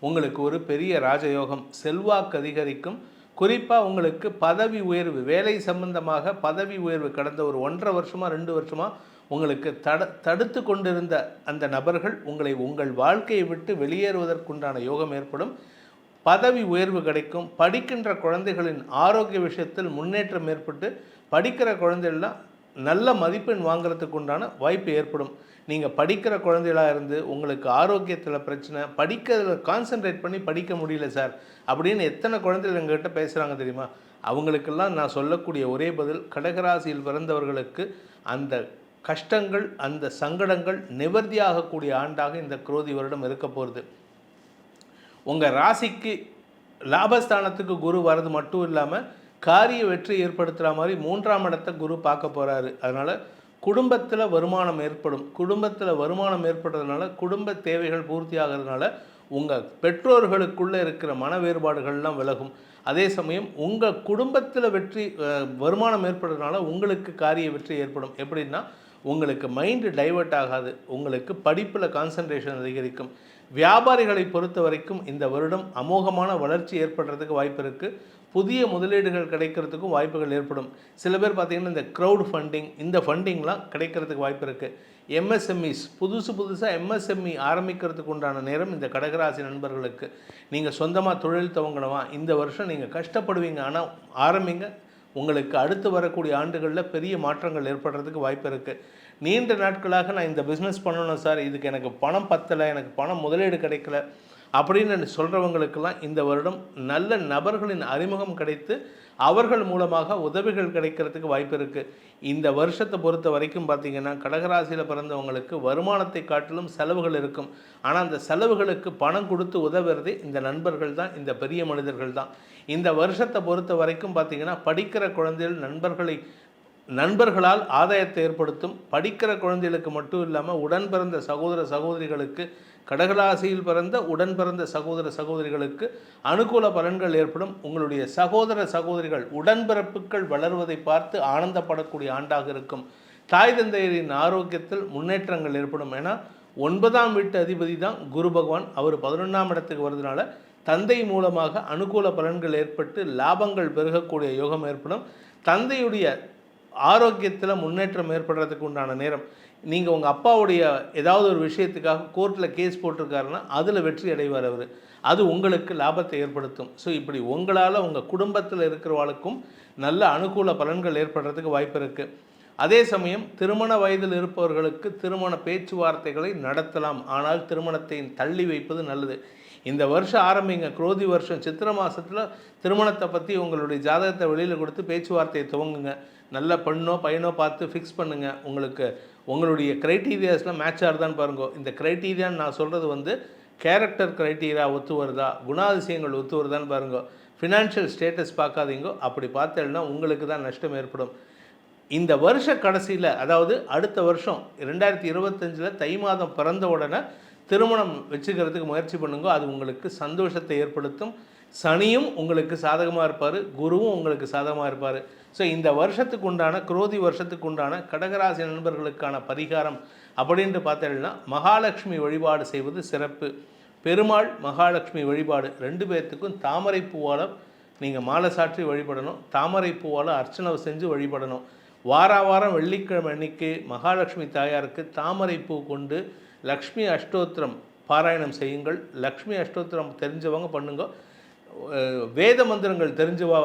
உங்களுக்கு ஒரு பெரிய ராஜயோகம். செல்வாக்கு அதிகரிக்கும். குறிப்பாக உங்களுக்கு பதவி உயர்வு, வேலை சம்பந்தமாக பதவி உயர்வு கடந்த ஒரு 1.5 வருஷமாக 2 வருஷமாக உங்களுக்கு தடுத்து கொண்டிருந்த அந்த நபர்கள் உங்கள் வாழ்க்கையை விட்டு வெளியேறுவதற்குண்டான யோகம் ஏற்படும். பதவி உயர்வு கிடைக்கும். படிக்கின்ற குழந்தைகளின் ஆரோக்கிய விஷயத்தில் முன்னேற்றம் ஏற்பட்டு படிக்கிற குழந்தைகள்லாம் நல்ல மதிப்பெண் வாங்கிறதுக்கு உண்டான வாய்ப்பு ஏற்படும். நீங்கள் படிக்கிற குழந்தைகளாக இருந்து உங்களுக்கு ஆரோக்கியத்தில் பிரச்சனை, படிக்கிறதுல கான்சென்ட்ரேட் பண்ணி படிக்க முடியல சார் அப்படின்னு எத்தனை குழந்தைகள் எங்கள்கிட்ட பேசுகிறாங்க தெரியுமா? அவங்களுக்கெல்லாம் நான் சொல்லக்கூடிய ஒரே பதில், கடகராசியில் பிறந்தவர்களுக்கு அந்த கஷ்டங்கள், அந்த சங்கடங்கள் நிவர்த்தியாகக்கூடிய ஆண்டாக இந்த குரோதி வருடம் இருக்க போகிறது. உங்கள் ராசிக்கு லாபஸ்தானத்துக்கு குரு வர்றது மட்டும் இல்லாமல் காரிய வெற்றி ஏற்படுத்துகிற மாதிரி 3ஆம் இடத்தை குரு பார்க்க போகிறாரு. அதனால் குடும்பத்தில் வருமானம் ஏற்படும். குடும்பத்தில் வருமானம் ஏற்படுறதுனால குடும்ப தேவைகள் பூர்த்தி ஆகிறதுனால உங்கள் பெற்றோர்களுக்குள்ளே இருக்கிற மன வேறுபாடுகள்லாம் விலகும். அதே சமயம் உங்கள் குடும்பத்தில் வருமானம் ஏற்படுறதுனால உங்களுக்கு காரிய வெற்றி ஏற்படும். எப்படின்னா, உங்களுக்கு மைண்டு டைவர்ட் ஆகாது. உங்களுக்கு படிப்பில் கான்சன்ட்ரேஷன் அதிகரிக்கும். வியாபாரிகளை பொறுத்த வரைக்கும் இந்த வருடம் அமோகமான வளர்ச்சி ஏற்படுறதுக்கு வாய்ப்பு இருக்குது. புதிய முதலீடுகள் கிடைக்கிறதுக்கும் வாய்ப்புகள் ஏற்படும். சில பேர் பார்த்திங்கன்னா இந்த க்ரௌட் ஃபண்டிங், இந்த ஃபண்டிங்லாம் கிடைக்கிறதுக்கு வாய்ப்பு இருக்குது. எம்எஸ்எம்இஸ், புதுசாக எம்எஸ்எம்இ ஆரம்பிக்கிறதுக்கு உண்டான நேரம் இந்த கடகராசி நண்பர்களுக்கு. நீங்கள் சொந்தமாக தொழில் துவங்கணுமா, இந்த வருஷம் நீங்கள் கஷ்டப்படுவீங்க, ஆனால் ஆரம்பிங்க. உங்களுக்கு அடுத்து வரக்கூடிய ஆண்டுகளில் பெரிய மாற்றங்கள் ஏற்படுறதுக்கு வாய்ப்பு இருக்குது. நீண்ட நாட்களாக நான் இந்த பிஸ்னஸ் பண்ணணும் சார், இதுக்கு எனக்கு பணம் பத்தலை, எனக்கு பணம் முதலீடு கிடைக்கல அப்படின்னு சொல்கிறவங்களுக்கெல்லாம் இந்த வருடம் நல்ல நபர்களின் அறிமுகம் கிடைத்து அவர்கள் மூலமாக உதவிகள் கிடைக்கிறதுக்கு வாய்ப்பு இருக்குது. இந்த வருஷத்தை பொறுத்த வரைக்கும் பார்த்திங்கன்னா கடகராசியில் பிறந்தவங்களுக்கு வருமானத்தை காட்டிலும் செலவுகள் இருக்கும். ஆனால் அந்த செலவுகளுக்கு பணம் கொடுத்து உதவுறதே இந்த நண்பர்கள் தான், இந்த பெரிய மனிதர்கள் தான். இந்த வருஷத்தை பொறுத்த வரைக்கும் பார்த்திங்கன்னா படிக்கிற குழந்தைகள் நண்பர்களால் ஆதாயத்தை ஏற்படுத்தும். படிக்கிற குழந்தைகளுக்கு மட்டும் இல்லாமல் உடன் பிறந்த சகோதர சகோதரிகளுக்கு, கடகராசியில் பிறந்த உடன் பிறந்த சகோதர சகோதரிகளுக்கு அனுகூல பலன்கள் ஏற்படும். உங்களுடைய சகோதர சகோதரிகள் உடன்பிறப்புகள் வளர்வதை பார்த்து ஆனந்தப்படக்கூடிய ஆண்டாக இருக்கும். தாய் தந்தையரின் ஆரோக்கியத்தில் முன்னேற்றங்கள் ஏற்படும். ஏன்னா 9ஆம் வீட்டு அதிபதி தான் குரு பகவான். அவர் 11ஆம் இடத்துக்கு வருதுனால தந்தை மூலமாக அனுகூல பலன்கள் ஏற்பட்டு லாபங்கள் பெருகக்கூடிய யோகம் ஏற்படும். தந்தையுடைய ஆரோக்கியத்தில் முன்னேற்றம் ஏற்படுறதுக்கு உண்டான நேரம். நீங்கள் உங்கள் அப்பாவுடைய ஏதாவது ஒரு விஷயத்துக்காக கோர்ட்டில் கேஸ் போட்டிருக்காருன்னா அதில் வெற்றி அடைவார் அவர். அது உங்களுக்கு லாபத்தை ஏற்படுத்தும். ஸோ இப்படி உங்களால் உங்கள் குடும்பத்தில் இருக்கிறவர்களுக்கும் நல்ல அனுகூல பலன்கள் ஏற்படுறதுக்கு வாய்ப்பு இருக்குது. அதே சமயம் திருமண வயதில் இருப்பவர்களுக்கு திருமண பேச்சுவார்த்தைகளை நடத்தலாம். ஆனால் திருமணத்தை தள்ளி வைப்பது நல்லது. இந்த வருஷம் ஆரம்பிங்க, குரோதி வருஷம் சித்திரை மாதத்தில் திருமணத்தை பற்றி உங்களுடைய ஜாதகத்தை வெளியில் கொடுத்து பேச்சுவார்த்தையை துவங்குங்க. நல்ல பெண்ணோ பையனோ பார்த்து ஃபிக்ஸ் பண்ணுங்கள். உங்களுடைய க்ரைட்டீரியாஸ்லாம் மேட்ச் ஆகுதான்னு பாருங்க. இந்த க்ரைட்டீரியான்னு நான் சொல்கிறது கேரக்டர் க்ரைட்டீரியா ஒத்து வருதா, குணாதிசயங்கள் ஒத்து வருதான்னு பாருங்க. ஃபினான்ஷியல் ஸ்டேட்டஸ் பார்க்காதீங்க. அப்படி பார்த்தேன்னா உங்களுக்கு தான் நஷ்டம் ஏற்படும். இந்த வருஷ கடைசியில், அதாவது அடுத்த வருஷம் 2025 தை மாதம் பிறந்த உடனே திருமணம் வச்சுக்கிறதுக்கு முயற்சி பண்ணுங்க. அது உங்களுக்கு சந்தோஷத்தை ஏற்படுத்தும். சனியும் உங்களுக்கு சாதகமாக இருப்பார், குருவும் உங்களுக்கு சாதகமாக இருப்பார். ஸோ இந்த வருஷத்துக்கு உண்டான குரோதி வருஷத்துக்கு உண்டான கடகராசி நண்பர்களுக்கான பரிகாரம் அப்படின்ட்டு பார்த்தீங்கன்னா மகாலட்சுமி வழிபாடு செய்வது சிறப்பு. பெருமாள் மகாலட்சுமி வழிபாடு 2 பேர்த்துக்கும் தாமரை பூவால் நீங்கள் மாலை சாற்றி வழிபடணும். தாமரை பூவால் அர்ச்சனை செஞ்சு வழிபடணும். வாரம் வெள்ளிக்கிழமை அன்னைக்கு மகாலட்சுமி தாயாருக்கு தாமரை பூ கொண்டு லக்ஷ்மி அஷ்டோத்திரம் பாராயணம் செய்யுங்கள். லக்ஷ்மி அஷ்டோத்திரம் தெரிஞ்சவங்க பண்ணுங்க. வேத மந்திரங்கள் தெரிஞ்சவா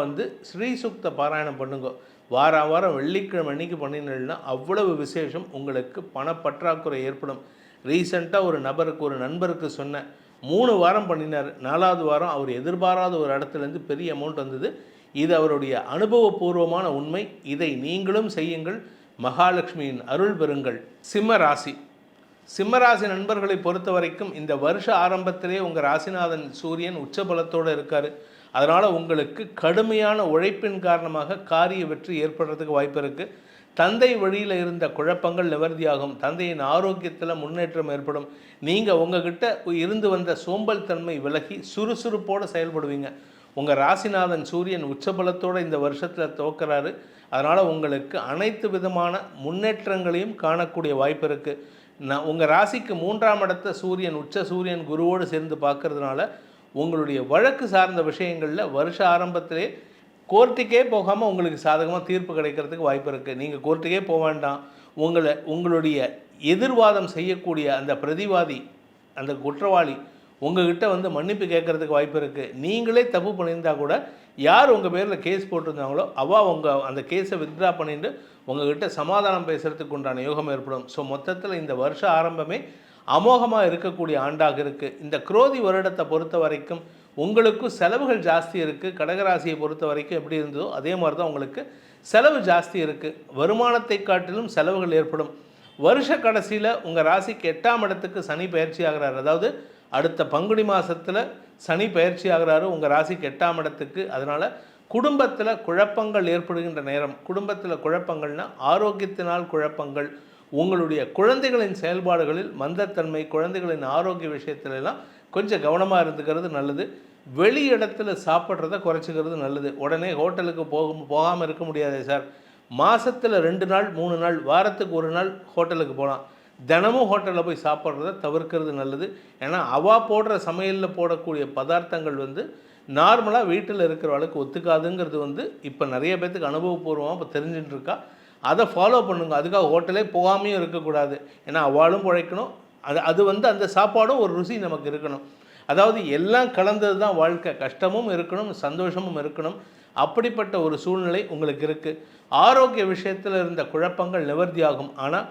ஸ்ரீ சுக்த பாராயணம் பண்ணுங்க. வாரம் வெள்ளிக்கிழமை அன்னைக்கு பண்ணினா அவ்வளவு விசேஷம். உங்களுக்கு பணப்பற்றாக்குறை ஏற்படும். ரீசெண்டாக ஒரு நண்பருக்கு சொன்னேன், 3 வாரம் பண்ணினார். 4வது வாரம் அவர் எதிர்பாராத ஒரு இடத்துலேருந்து பெரிய அமௌண்ட் வந்தது. இது அவருடைய அனுபவபூர்வமான உண்மை. இதை நீங்களும் செய்யுங்கள். மகாலட்சுமியின் அருள் பெறுங்கள். சிம்மராசி நண்பர்களை பொறுத்த வரைக்கும் இந்த வருஷ ஆரம்பத்திலே உங்கள் ராசிநாதன் சூரியன் உச்சபலத்தோடு இருக்கார். அதனால் உங்களுக்கு கடுமையான உழைப்பின் காரணமாக காரிய வெற்றி ஏற்படுறதுக்கு வாய்ப்பு இருக்குது. தந்தை வழியில் இருந்த குழப்பங்கள் நிவர்த்தியாகும். தந்தையின் ஆரோக்கியத்தில் முன்னேற்றம் ஏற்படும். நீங்கள் உங்ககிட்ட இருந்து வந்த சோம்பல் தன்மை விலகி சுறுசுறுப்போடு செயல்படுவீங்க. உங்கள் ராசிநாதன் சூரியன் உச்சபலத்தோடு இந்த வருஷத்தில் துவக்கிறாரு. அதனால் உங்களுக்கு அனைத்து விதமான முன்னேற்றங்களையும் காணக்கூடிய வாய்ப்பு இருக்குது. உங்கள் ராசிக்கு 3ஆம் இடத்த உச்ச சூரியன் குருவோடு சேர்ந்து பார்க்கறதுனால உங்களுடைய வழக்கு சார்ந்த விஷயங்களில் வருஷ ஆரம்பத்திலே கோர்ட்டுக்கே போகாமல் உங்களுக்கு சாதகமாக தீர்ப்பு கிடைக்கிறதுக்கு வாய்ப்பு இருக்குது. நீங்கள் கோர்ட்டுக்கே போக வேண்டாம். உங்களுடைய எதிர்வாதம் செய்யக்கூடிய அந்த பிரதிவாதி, அந்த குற்றவாளி உங்கள்கிட்ட மன்னிப்பு கேட்குறதுக்கு வாய்ப்பு இருக்குது. நீங்களே தப்பு பண்ணியிருந்தால் கூட யார் உங்கள் பேரில் கேஸ் போட்டிருந்தாங்களோ அந்த கேஸை வித்ட்ரா பண்ணிட்டு உங்கள்கிட்ட சமாதானம் பேசுகிறதுக்கு உண்டான யோகம் ஏற்படும். ஸோ மொத்தத்தில் இந்த வருஷ ஆரம்பமே அமோகமாக இருக்கக்கூடிய ஆண்டாக இருக்குது. இந்த குரோதி வருடத்தை பொறுத்த வரைக்கும் உங்களுக்கும் செலவுகள் ஜாஸ்தி இருக்குது. கடகராசியை பொறுத்த வரைக்கும் எப்படி இருந்ததோ அதே மாதிரி தான் உங்களுக்கு செலவு ஜாஸ்தி இருக்குது. வருமானத்தை காட்டிலும் செலவுகள் ஏற்படும். வருஷ கடைசியில் உங்கள் ராசிக்கு 8ஆம் இடத்துக்கு சனி பயிற்சி ஆகிறார். அதாவது அடுத்த பங்குனி மாதத்தில் சனி பயிற்சி ஆகிறாரு உங்கள் ராசிக்கு 8ஆம் இடத்துக்கு. அதனால் குடும்பத்தில் குழப்பங்கள் ஏற்படுகின்ற நேரம். குடும்பத்தில் குழப்பங்கள்னால் ஆரோக்கியத்தினால் குழப்பங்கள், உங்களுடைய குழந்தைகளின் செயல்பாடுகளில் மந்தத்தன்மை, குழந்தைகளின் ஆரோக்கிய விஷயத்துலலாம் கொஞ்சம் கவனமாக இருந்துக்கிறது நல்லது. வெளி இடத்துல சாப்பிட்றத குறைச்சிக்கிறது நல்லது. உடனே ஹோட்டலுக்கு போகாமல் இருக்க முடியாது சார். மாதத்தில் 2 நாள் 3 நாள், வாரத்துக்கு 1 நாள் ஹோட்டலுக்கு போகலாம். தினமும் ஹோட்டலில் போய் சாப்பிட்றத தவிர்க்கிறது நல்லது. ஏன்னா போடுற சமையலில் போடக்கூடிய பதார்த்தங்கள் நார்மலாக வீட்டில் இருக்கிறவளுக்கு ஒத்துக்காதுங்கிறது இப்போ நிறைய பேர்த்துக்கு அனுபவபூர்வமாக இப்போ தெரிஞ்சுட்டு இருக்கா. அதை ஃபாலோ பண்ணுங்க. அதுக்காக ஹோட்டலே போகாமையும் இருக்கக்கூடாது. ஏன்னா அவளும் உழைக்கணும். அது அந்த சாப்பாடும் ஒரு ருசி நமக்கு இருக்கணும். அதாவது எல்லாம் கலந்தது தான் வாழ்க்கை. கஷ்டமும் இருக்கணும், சந்தோஷமும் இருக்கணும். அப்படிப்பட்ட ஒரு சூழ்நிலை உங்களுக்கு இருக்குது. ஆரோக்கிய விஷயத்தில் இருந்த குழப்பங்கள் நிவர்த்தியாகும். ஆனால்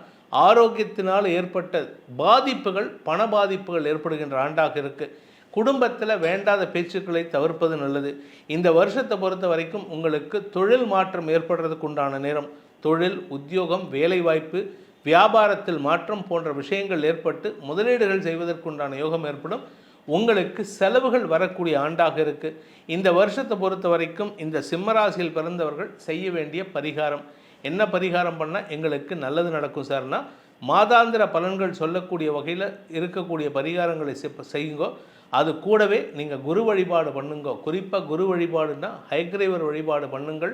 ஆரோக்கியத்தினால் ஏற்பட்ட பாதிப்புகள், பண பாதிப்புகள் ஏற்படுகின்ற ஆண்டாக இருக்குது. குடும்பத்தில் வேண்டாத பேச்சுக்களை தவிர்ப்பது நல்லது. இந்த வருஷத்தை பொறுத்த வரைக்கும் உங்களுக்கு தொழில் மாற்றம் ஏற்படுறதுக்கு உண்டான நேரம். தொழில், உத்தியோகம், வேலைவாய்ப்பு, வியாபாரத்தில் மாற்றம் போன்ற விஷயங்கள் ஏற்பட்டு முதலீடுகள் செய்வதற்குண்டான யோகம் ஏற்படும். உங்களுக்கு செலவுகள் வரக்கூடிய ஆண்டாக இருக்குது. இந்த வருஷத்தை பொறுத்த வரைக்கும் இந்த சிம்மராசியில் பிறந்தவர்கள் செய்ய வேண்டிய பரிகாரம் என்ன பரிகாரம் பண்ணால் எங்களுக்கு நல்லது நடக்கும் சார்னா, மாதாந்திர பலன்கள் சொல்லக்கூடிய வகையில் இருக்கக்கூடிய பரிகாரங்களை செய்யுங்கோ. அது கூடவே நீங்கள் குரு வழிபாடு பண்ணுங்கோ. குறிப்பாக குரு வழிபாடுன்னா ஹயக்ரீவர் வழிபாடு பண்ணுங்கள்.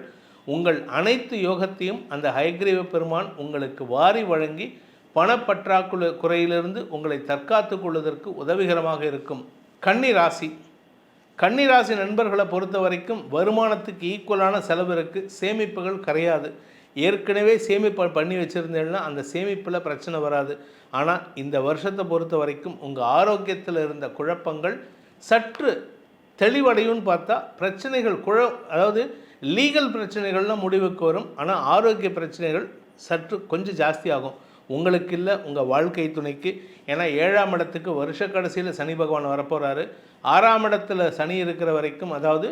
உங்கள் அனைத்து யோகத்தையும் அந்த ஹயக்ரீவ பெருமான் உங்களுக்கு வாரி வழங்கி குறையிலிருந்து உங்களை தற்காத்து கொள்வதற்கு உதவிகரமாக இருக்கும். கன்னிராசி நண்பர்களை பொறுத்த வரைக்கும் வருமானத்துக்கு ஈக்குவலான செலவு இருக்குது. சேமிப்புகள் கரையாது. ஏற்கனவே சேமிப்பு பண்ணி வச்சுருந்தேன்னா அந்த சேமிப்பில் பிரச்சனை வராது. ஆனால் இந்த வருஷத்தை பொறுத்த வரைக்கும் உங்கள் ஆரோக்கியத்தில் இருந்த குழப்பங்கள் சற்று தெளிவடையும்னு பார்த்தா பிரச்சனைகள் அதாவது லீகல் பிரச்சனைகள்லாம் முடிவுக்கு வரும். ஆனால் ஆரோக்கிய பிரச்சனைகள் சற்று கொஞ்சம் ஜாஸ்தி ஆகும். உங்களுக்கு இல்லை, உங்கள் வாழ்க்கை துணைக்கு. ஏன்னா 7ஆம் இடத்துக்கு வருஷ கடைசியில் சனி பகவான் வரப்போகிறாரு. 6ஆம் இடத்துல சனி இருக்கிற வரைக்கும், அதாவது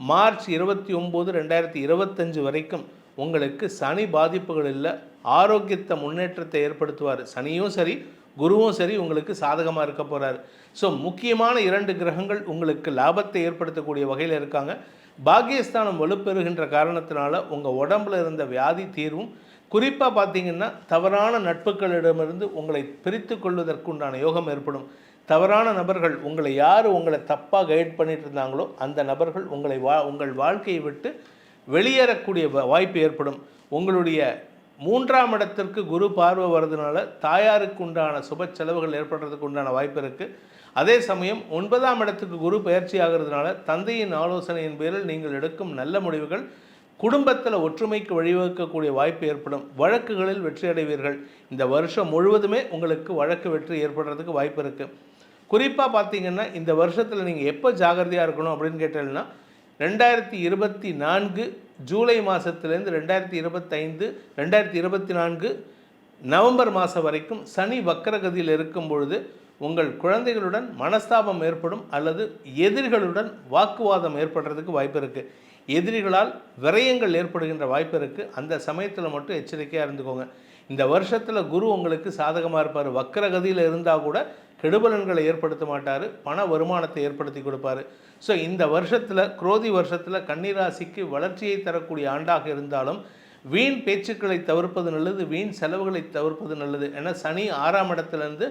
மார்ச் 29, 2025 வரைக்கும் உங்களுக்கு சனி பாதிப்புகள் இல்லை. ஆரோக்கியத்தை முன்னேற்றத்தை ஏற்படுத்துவார். சனியும் சரி, குருவும் சரி உங்களுக்கு சாதகமாக இருக்க போகிறாரு. ஸோ முக்கியமான 2 கிரகங்கள் உங்களுக்கு லாபத்தை ஏற்படுத்தக்கூடிய வகையில் இருக்காங்க. பாக்கியஸ்தானம் வலுப்பெறுகின்ற காரணத்தினால உங்கள் உடம்பில் இருந்த வியாதி தீர்வும், குறிப்பாக பார்த்தீங்கன்னா தவறான நட்புகளிடமிருந்து உங்களை பிரித்து கொள்வதற்குண்டான யோகம் ஏற்படும். தவறான நபர்கள் உங்களை தப்பாக கைட் பண்ணிட்டு இருந்தாங்களோ அந்த நபர்கள் உங்கள் வாழ்க்கையை விட்டு வெளியேறக்கூடிய வாய்ப்பு ஏற்படும். உங்களுடைய 3ஆம் இடத்திற்கு குரு பார்வை வர்றதுனால தாயாருக்கு உண்டான சுப செலவுகள் ஏற்படுறதுக்கு உண்டான வாய்ப்பு இருக்குது. அதே சமயம் 9ஆம் இடத்துக்கு குரு பயிற்சி ஆகிறதுனால தந்தையின் ஆலோசனையின் பேரில் நீங்கள் எடுக்கும் நல்ல முடிவுகள் குடும்பத்தில் ஒற்றுமைக்கு வழிவகுக்கக்கூடிய வாய்ப்பு ஏற்படும். வழக்குகளில் வெற்றி அடைவீர்கள். இந்த வருஷம் முழுவதுமே உங்களுக்கு வழக்கு வெற்றி ஏற்படுறதுக்கு வாய்ப்பு இருக்குது. குறிப்பாக பார்த்தீங்கன்னா இந்த வருஷத்தில் நீங்கள் எப்போ ஜாகிரதையாக இருக்கணும் அப்படின்னு கேட்டீங்கன்னா, 2024 ஜூலை மாதத்துலேருந்து 2024 நவம்பர் மாதம் வரைக்கும் சனி வக்கரகதியில் இருக்கும் பொழுது உங்கள் குழந்தைகளுடன் மனஸ்தாபம் ஏற்படும் அல்லது எதிரிகளுடன் வாக்குவாதம் ஏற்படுறதுக்கு வாய்ப்பு இருக்குது. எதிரிகளால் விரயங்கள் ஏற்படுகின்ற வாய்ப்பு இருக்குது. அந்த சமயத்தில் மட்டும் எச்சரிக்கையாக இருந்துக்கோங்க. இந்த வருஷத்தில் குரு உங்களுக்கு சாதகமாக இருப்பார். வக்கரகதியில் இருந்தால் கூட கெடுபலன்களை ஏற்படுத்த மாட்டார். பண வருமானத்தை ஏற்படுத்தி கொடுப்பார். ஸோ இந்த வருஷத்தில், குரோதி வருஷத்தில் கன்னிராசிக்கு வளர்ச்சியை தரக்கூடிய ஆண்டாக இருந்தாலும் வீண் பேச்சுக்களை தவிர்ப்பது நல்லது. வீண் செலவுகளை தவிர்ப்பது நல்லது. ஏன்னா சனி 6ஆம் இடத்துலேருந்து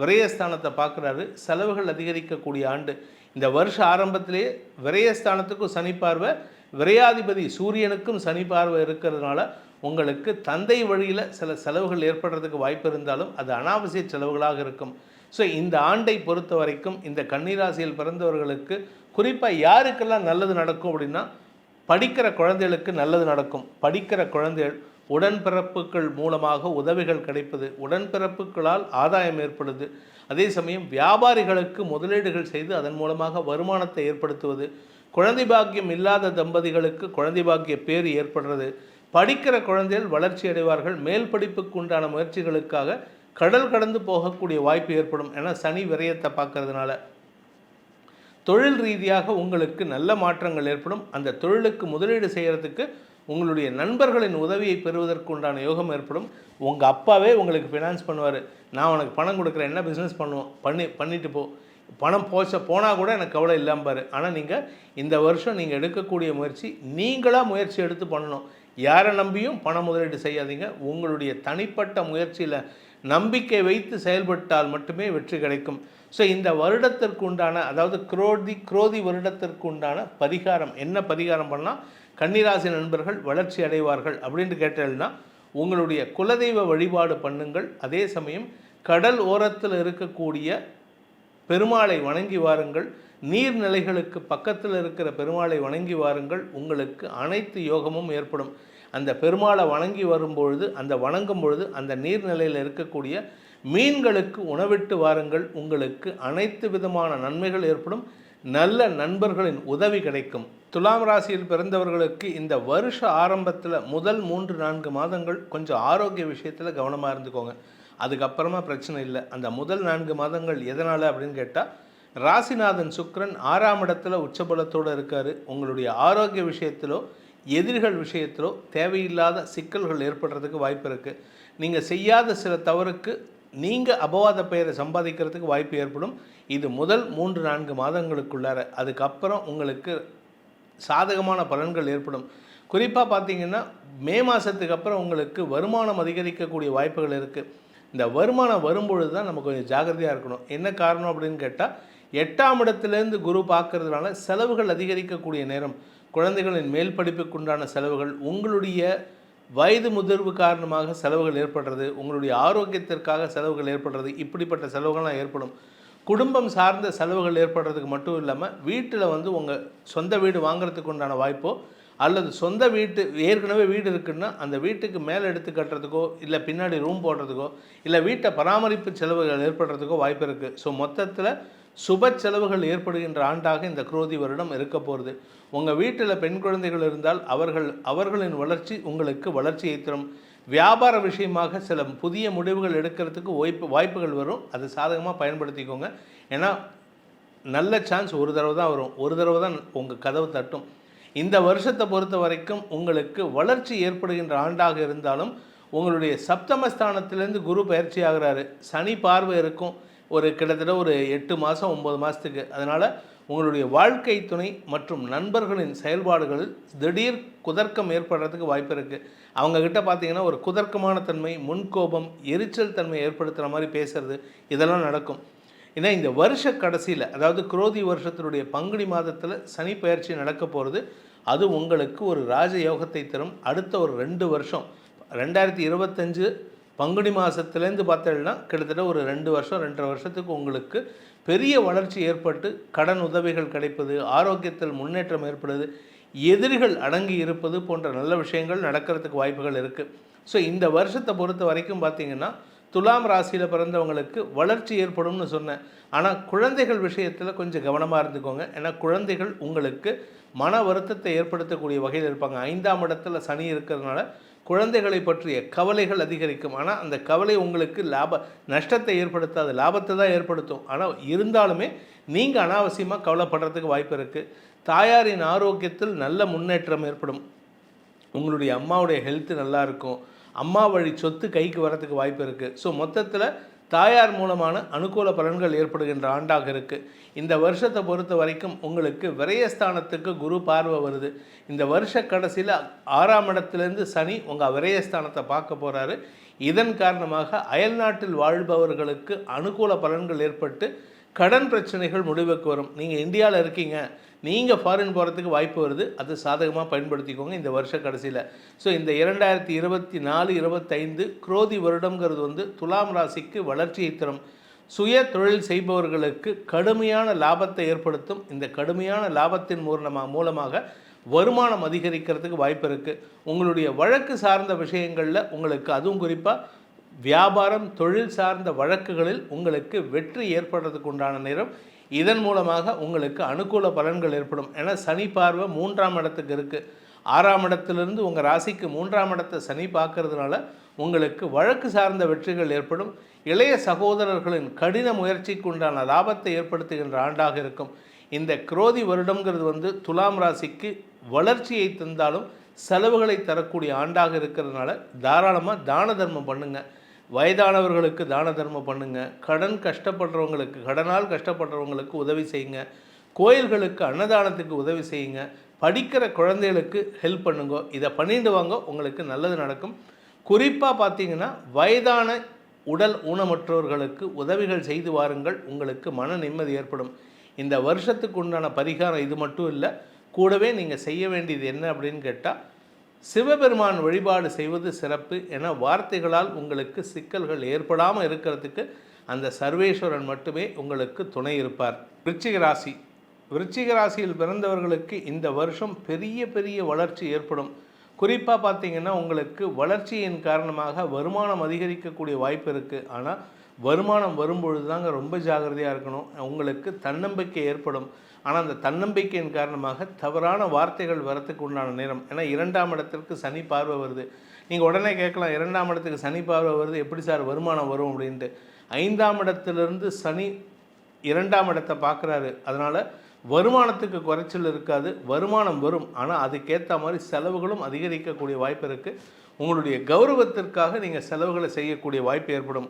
விரயஸ்தானத்தை பார்க்குறாரு. செலவுகள் அதிகரிக்கக்கூடிய ஆண்டு. இந்த வருஷ ஆரம்பத்திலேயே விரயஸ்தானத்துக்கும் சனி பார்வை, விரையாதிபதி சூரியனுக்கும் சனி பார்வை இருக்கிறதுனால உங்களுக்கு தந்தை வழியில் சில செலவுகள் ஏற்படுறதுக்கு வாய்ப்பு இருந்தாலும் அது அனாவசிய செலவுகளாக இருக்கும். ஸோ இந்த ஆண்டை பொறுத்த வரைக்கும் இந்த கன்னிராசியில் பிறந்தவர்களுக்கு குறிப்பாக யாருக்கெல்லாம் நல்லது நடக்கும் அப்படின்னா, படிக்கிற குழந்தைகளுக்கு நல்லது நடக்கும். படிக்கிற குழந்தைகள் உடன்பிறப்புகள் மூலமாக உதவிகள் கிடைப்பது, உடன்பிறப்புகளால் ஆதாயம் ஏற்படுது. அதே சமயம் வியாபாரிகளுக்கு முதலீடுகள் செய்து அதன் மூலமாக வருமானத்தை ஏற்படுத்துவது, குழந்தை பாக்கியம் இல்லாத தம்பதிகளுக்கு குழந்தை பாக்கிய பேர் ஏற்படுறது, படிக்கிற குழந்தைகள் வளர்ச்சி அடைவார்கள். மேல் படிப்புக்கு உண்டான முயற்சிகளுக்காக கடல் கடந்து போகக்கூடிய வாய்ப்பு ஏற்படும். ஏன்னா சனி விரயத்தை பார்க்கறதுனால தொழில் ரீதியாக உங்களுக்கு நல்ல மாற்றங்கள் ஏற்படும். அந்த தொழிலுக்கு முதலீடு செய்கிறதுக்கு உங்களுடைய நண்பர்களின் உதவியை பெறுவதற்கு உண்டான யோகம் ஏற்படும். உங்கள் அப்பாவே உங்களுக்கு ஃபினான்ஸ் பண்ணுவார். நான் உனக்கு பணம் கொடுக்குறேன், என்ன பிஸ்னஸ் பண்ணிட்டு போ, பணம் போனால் கூட எனக்கு கவலை இல்லாமல். ஆனால் நீங்கள் இந்த வருஷம் நீங்கள் எடுக்கக்கூடிய முயற்சி நீங்களாக முயற்சி எடுத்து பண்ணணும். யாரை நம்பியும் பண முதலீடு செய்யாதீங்க. உங்களுடைய தனிப்பட்ட முயற்சியில் நம்பிக்கை வைத்து செயல்பட்டால் மட்டுமே வெற்றி கிடைக்கும். ஸோ இந்த வருடத்திற்கு உண்டான, அதாவது குரோதி வருடத்திற்கு உண்டான பரிகாரம் என்ன பரிகாரம் பண்ணால் கன்னிராசி நண்பர்கள் வளர்ச்சி அடைவார்கள் அப்படின்ட்டு கேட்டீங்கன்னா, உங்களுடைய குலதெய்வ வழிபாடு பண்ணுங்கள். அதே சமயம் கடல் ஓரத்தில் இருக்கக்கூடிய பெருமாளை வணங்கி வாருங்கள். நீர்நிலைகளுக்கு பக்கத்தில் இருக்கிற பெருமாளை வணங்கி வாருங்கள். உங்களுக்கு அனைத்து யோகமும் ஏற்படும். அந்த பெருமாளை வணங்கி வரும்பொழுது, வணங்கும் பொழுது அந்த நீர்நிலையில் இருக்கக்கூடிய மீன்களுக்கு உணவிட்டு வாருங்கள். உங்களுக்கு அனைத்து விதமான நன்மைகள் ஏற்படும். நல்ல நண்பர்களின் உதவி கிடைக்கும். துலாம் ராசியில் பிறந்தவர்களுக்கு இந்த வருஷ ஆரம்பத்தில் முதல் 3-4 மாதங்கள் கொஞ்சம் ஆரோக்கிய விஷயத்தில் கவனமாக இருந்துக்கோங்க. அதுக்கப்புறமா பிரச்சனை இல்லை. அந்த முதல் 4 மாதங்கள் எதனால் அப்படின்னு கேட்டால், ராசிநாதன் சுக்கிரன் 6ஆம் இடத்துல உச்சபலத்தோடு இருக்கார். உங்களுடைய ஆரோக்கிய விஷயத்திலோ எதிரிகள் விஷயத்திலோ தேவையில்லாத சிக்கல்கள் ஏற்படுறதுக்கு வாய்ப்பு இருக்குது. நீங்கள் செய்யாத சில தவறுக்கு நீங்கள் அபவாத பெயரை சம்பாதிக்கிறதுக்கு வாய்ப்பு ஏற்படும். இது முதல் 3-4 மாதங்களுக்குள்ளார. அதுக்கப்புறம் உங்களுக்கு சாதகமான பலன்கள் ஏற்படும். குறிப்பாக பார்த்தீங்கன்னா மே மாதத்துக்கு அப்புறம் உங்களுக்கு வருமானம் அதிகரிக்கக்கூடிய வாய்ப்புகள் இருக்குது. இந்த வருமானம் வரும்பொழுது தான் நம்ம கொஞ்சம் ஜாகிரதையாக இருக்கணும். என்ன காரணம் அப்படின்னு கேட்டால் 8ஆம் இடத்துலேருந்து குரு பார்க்கறதுனால செலவுகள் அதிகரிக்கக்கூடிய நேரம். குழந்தைகளின் மேல் படிப்புக்குண்டான செலவுகள், உங்களுடைய வயது முதிர்வு காரணமாக செலவுகள் ஏற்படுறது, உங்களுடைய ஆரோக்கியத்திற்காக செலவுகள் ஏற்படுறது, இப்படிப்பட்ட செலவுகள்லாம் ஏற்படும். குடும்பம் சார்ந்த செலவுகள் ஏற்படுறதுக்கு மட்டும் இல்லாமல் வீட்டில் உங்கள் சொந்த வீடு வாங்குறதுக்கு உண்டான வாய்ப்போ அல்லது சொந்த வீட்டு ஏற்கனவே வீடு இருக்குன்னா அந்த வீட்டுக்கு மேலே எடுத்து கட்டுறதுக்கோ இல்லை பின்னாடி ரூம் போடுறதுக்கோ இல்லை வீட்டை பராமரிப்பு செலவுகள் ஏற்படுறதுக்கோ வாய்ப்பு இருக்குது. ஸோ மொத்தத்தில் சுப செலவுகள் ஏற்படுகின்ற ஆண்டாக இந்த குரோதி வருடம் இருக்க போகிறது. உங்கள் வீட்டில் பெண் குழந்தைகள் இருந்தால் அவர்களின் வளர்ச்சி உங்களுக்கு வளர்ச்சியை தரும். வியாபார விஷயமாக சில புதிய முடிவுகள் எடுக்கிறதுக்கு வாய்ப்புகள் வரும். அது சாதகமாக பயன்படுத்திக்கோங்க. ஏன்னா நல்ல சான்ஸ் ஒரு தடவை தான் வரும், ஒரு தடவை தான் உங்கள் கதவு தட்டும். இந்த வருஷத்தை பொறுத்த வரைக்கும் உங்களுக்கு வளர்ச்சி ஏற்படுகின்ற ஆண்டாக இருந்தாலும் உங்களுடைய சப்தமஸ்தானத்திலேருந்து குரு பயிற்சி ஆகிறாரு. சனி பார்வை இருக்கும் கிட்டத்தட்ட ஒரு 8 மாதம் 9 மாதத்துக்கு. அதனால் உங்களுடைய வாழ்க்கை துணை மற்றும் நண்பர்களின் செயல்பாடுகளில் திடீர் குதர்க்கம் ஏற்படுறதுக்கு வாய்ப்பு இருக்குது. அவங்கக்கிட்ட பார்த்தீங்கன்னா ஒரு குதர்க்கமான தன்மை, முன்கோபம், எரிச்சல் தன்மை ஏற்படுத்துகிற மாதிரி பேசுகிறது, இதெல்லாம் நடக்கும். ஏன்னா இந்த வருஷ கடைசியில், அதாவது குரோதி வருஷத்தினுடைய பங்குனி மாதத்தில் சனி பயிற்சி நடக்க போகிறது. அது உங்களுக்கு ஒரு ராஜயோகத்தை தரும். அடுத்த ஒரு 2 வருஷம் 2025 பங்குனி மாதத்துலேருந்து பார்த்தீங்கன்னா கிட்டத்தட்ட ஒரு 2 வருஷம் 2.5 வருஷத்துக்கு உங்களுக்கு பெரிய வளர்ச்சி ஏற்பட்டு கடன் உதவிகள் கிடைப்பது, ஆரோக்கியத்தில் முன்னேற்றம் ஏற்படுது, எதிரிகள் அடங்கி இருப்பது போன்ற நல்ல விஷயங்கள் நடக்கிறதுக்கு வாய்ப்புகள் இருக்குது. ஸோ இந்த வருஷத்தை பொறுத்த வரைக்கும் பார்த்திங்கன்னா துலாம் ராசியில் பிறந்தவங்களுக்கு வளர்ச்சி ஏற்படும்னு சொன்னேன். ஆனால் குழந்தைகள் விஷயத்தில் கொஞ்சம் கவனமாக இருந்துக்கோங்க. ஏன்னா குழந்தைகள் உங்களுக்கு மன வருத்தத்தை ஏற்படுத்தக்கூடிய வகையில் இருப்பாங்க. 5ஆம் இடத்துல சனி இருக்கிறதுனால குழந்தைகளை பற்றிய கவலைகள் அதிகரிக்கும். ஆனால் அந்த கவலை உங்களுக்கு நஷ்டத்தை ஏற்படுத்தாது, லாபத்தை தான் ஏற்படுத்தும். ஆனால் இருந்தாலுமே நீங்கள் அனாவசியமாக கவலைப்படுறதுக்கு வாய்ப்பு இருக்குது. தாயாரின் ஆரோக்கியத்தில் நல்ல முன்னேற்றம் ஏற்படும். உங்களுடைய அம்மாவுடைய ஹெல்த்து நல்லாயிருக்கும். அம்மா வழி சொத்து கைக்கு வரத்துக்கு வாய்ப்பு இருக்குது. ஸோ மொத்தத்தில் தாயார் மூலமான அனுகூல பலன்கள் ஏற்படுகின்ற ஆண்டாக இருக்குது. இந்த வருஷத்தை பொறுத்த வரைக்கும் உங்களுக்கு விரயஸ்தானத்துக்கு குரு பார்வை வருது. இந்த வருஷ கடைசியில் 6ஆம் இடத்துலேருந்து சனி உங்கள் விரயஸ்தானத்தை பார்க்க போகிறாரு. இதன் காரணமாக அயல்நாட்டில் வாழ்பவர்களுக்கு அனுகூல பலன்கள் ஏற்பட்டு கடன் பிரச்சனைகள் முடிவுக்கு வரும். நீங்கள் இந்தியாவில் இருக்கீங்க, நீங்கள் ஃபாரின் போகிறதுக்கு வாய்ப்பு வருது. அது சாதகமாக பயன்படுத்திக்கோங்க இந்த வருஷ கடைசியில். ஸோ இந்த 2024-25 குரோதி வருடங்கிறது துலாம் ராசிக்கு வளர்ச்சியை தரும். சுய தொழில் செய்பவர்களுக்கு கடுமையான லாபத்தை ஏற்படுத்தும். இந்த கடுமையான லாபத்தின் மூலமாக வருமானம் அதிகரிக்கிறதுக்கு வாய்ப்பு இருக்குது. உங்களுடைய வழக்கு சார்ந்த விஷயங்களில் உங்களுக்கு, அதுவும் குறிப்பாக வியாபாரம் தொழில் சார்ந்த வழக்குகளில் உங்களுக்கு வெற்றி ஏற்படுறதுக்கு உண்டான நேரம். இதன் மூலமாக உங்களுக்கு அனுகூல பலன்கள் ஏற்படும். ஏன்னா சனி பார்வை 3ஆம் இடத்துக்கு இருக்குது. 6ஆம் இடத்துலேருந்து உங்கள் ராசிக்கு 3ஆம் இடத்தை சனி பார்க்கறதுனால உங்களுக்கு வழக்கு சார்ந்த வெற்றிகள் ஏற்படும். இளைய சகோதரர்களின் கடின முயற்சிக்கு உண்டான லாபத்தை ஏற்படுத்துகின்ற ஆண்டாக இருக்கும். இந்த குரோதி வருடங்கிறது துலாம் ராசிக்கு வளர்ச்சியை தந்தாலும் செலவுகளை தரக்கூடிய ஆண்டாக இருக்கிறதுனால தாராளமாக தான தர்மம் பண்ணுங்கள். வயதானவர்களுக்கு தான தர்மம் பண்ணுங்கள். கடனால் கஷ்டப்படுறவங்களுக்கு உதவி செய்யுங்க. கோயில்களுக்கு அன்னதானத்துக்கு உதவி செய்யுங்க. படிக்கிற குழந்தைகளுக்கு ஹெல்ப் பண்ணுங்க. இதை பண்ணிட்டு வாங்க, உங்களுக்கு நல்லது நடக்கும். குறிப்பாக பார்த்தீங்கன்னா வயதான உடல் ஊனமற்றவர்களுக்கு உதவிகள் செய்து வாருங்கள். உங்களுக்கு மன நிம்மதி ஏற்படும். இந்த வருஷத்துக்கு உண்டான பரிகாரம் இது மட்டும் இல்லை, கூடவே நீங்கள் செய்ய வேண்டியது என்ன அப்படின்னு கேட்டால் சிவபெருமான் வழிபாடு செய்வது சிறப்பு. என வார்த்தைகளால் உங்களுக்கு சிக்கல்கள் ஏற்படாமல் இருக்கிறதுக்கு அந்த சர்வேஸ்வரன் மட்டுமே உங்களுக்கு துணை இருப்பார். விருச்சிக ராசியில் பிறந்தவர்களுக்கு இந்த வருஷம் பெரிய பெரிய வளர்ச்சி ஏற்படும். குறிப்பாக பார்த்தீங்கன்னா உங்களுக்கு வளர்ச்சியின் காரணமாக வருமானம் அதிகரிக்கக்கூடிய வாய்ப்பு இருக்குது. ஆனால் வருமானம் வரும்பொழுது தாங்க ரொம்ப ஜாகிரதையாக இருக்கணும். உங்களுக்கு தன்னம்பிக்கை ஏற்படும். ஆனால் அந்த தன்னம்பிக்கையின் காரணமாக தவறான வார்த்தைகள் வரத்துக்கு உண்டான நேரம். ஏன்னா 2ஆம் இடத்திற்கு சனி பார்வை வருது. நீங்கள் உடனே கேட்கலாம், 2ஆம் இடத்துக்கு சனி பார்வை வருது, எப்படி சார் வருமானம் வரும் அப்படின்ட்டு. 5ஆம் இடத்திலிருந்து சனி 2ஆம் இடத்தை பார்க்குறாரு. அதனால் வருமானத்துக்கு குறைச்சல் இருக்காது, வருமானம் வரும். ஆனால் அதுக்கேற்ற மாதிரி செலவுகளும் அதிகரிக்கக்கூடிய வாய்ப்பு இருக்குது. உங்களுடைய கௌரவத்திற்காக நீங்கள் செலவுகளை செய்யக்கூடிய வாய்ப்பு ஏற்படும்.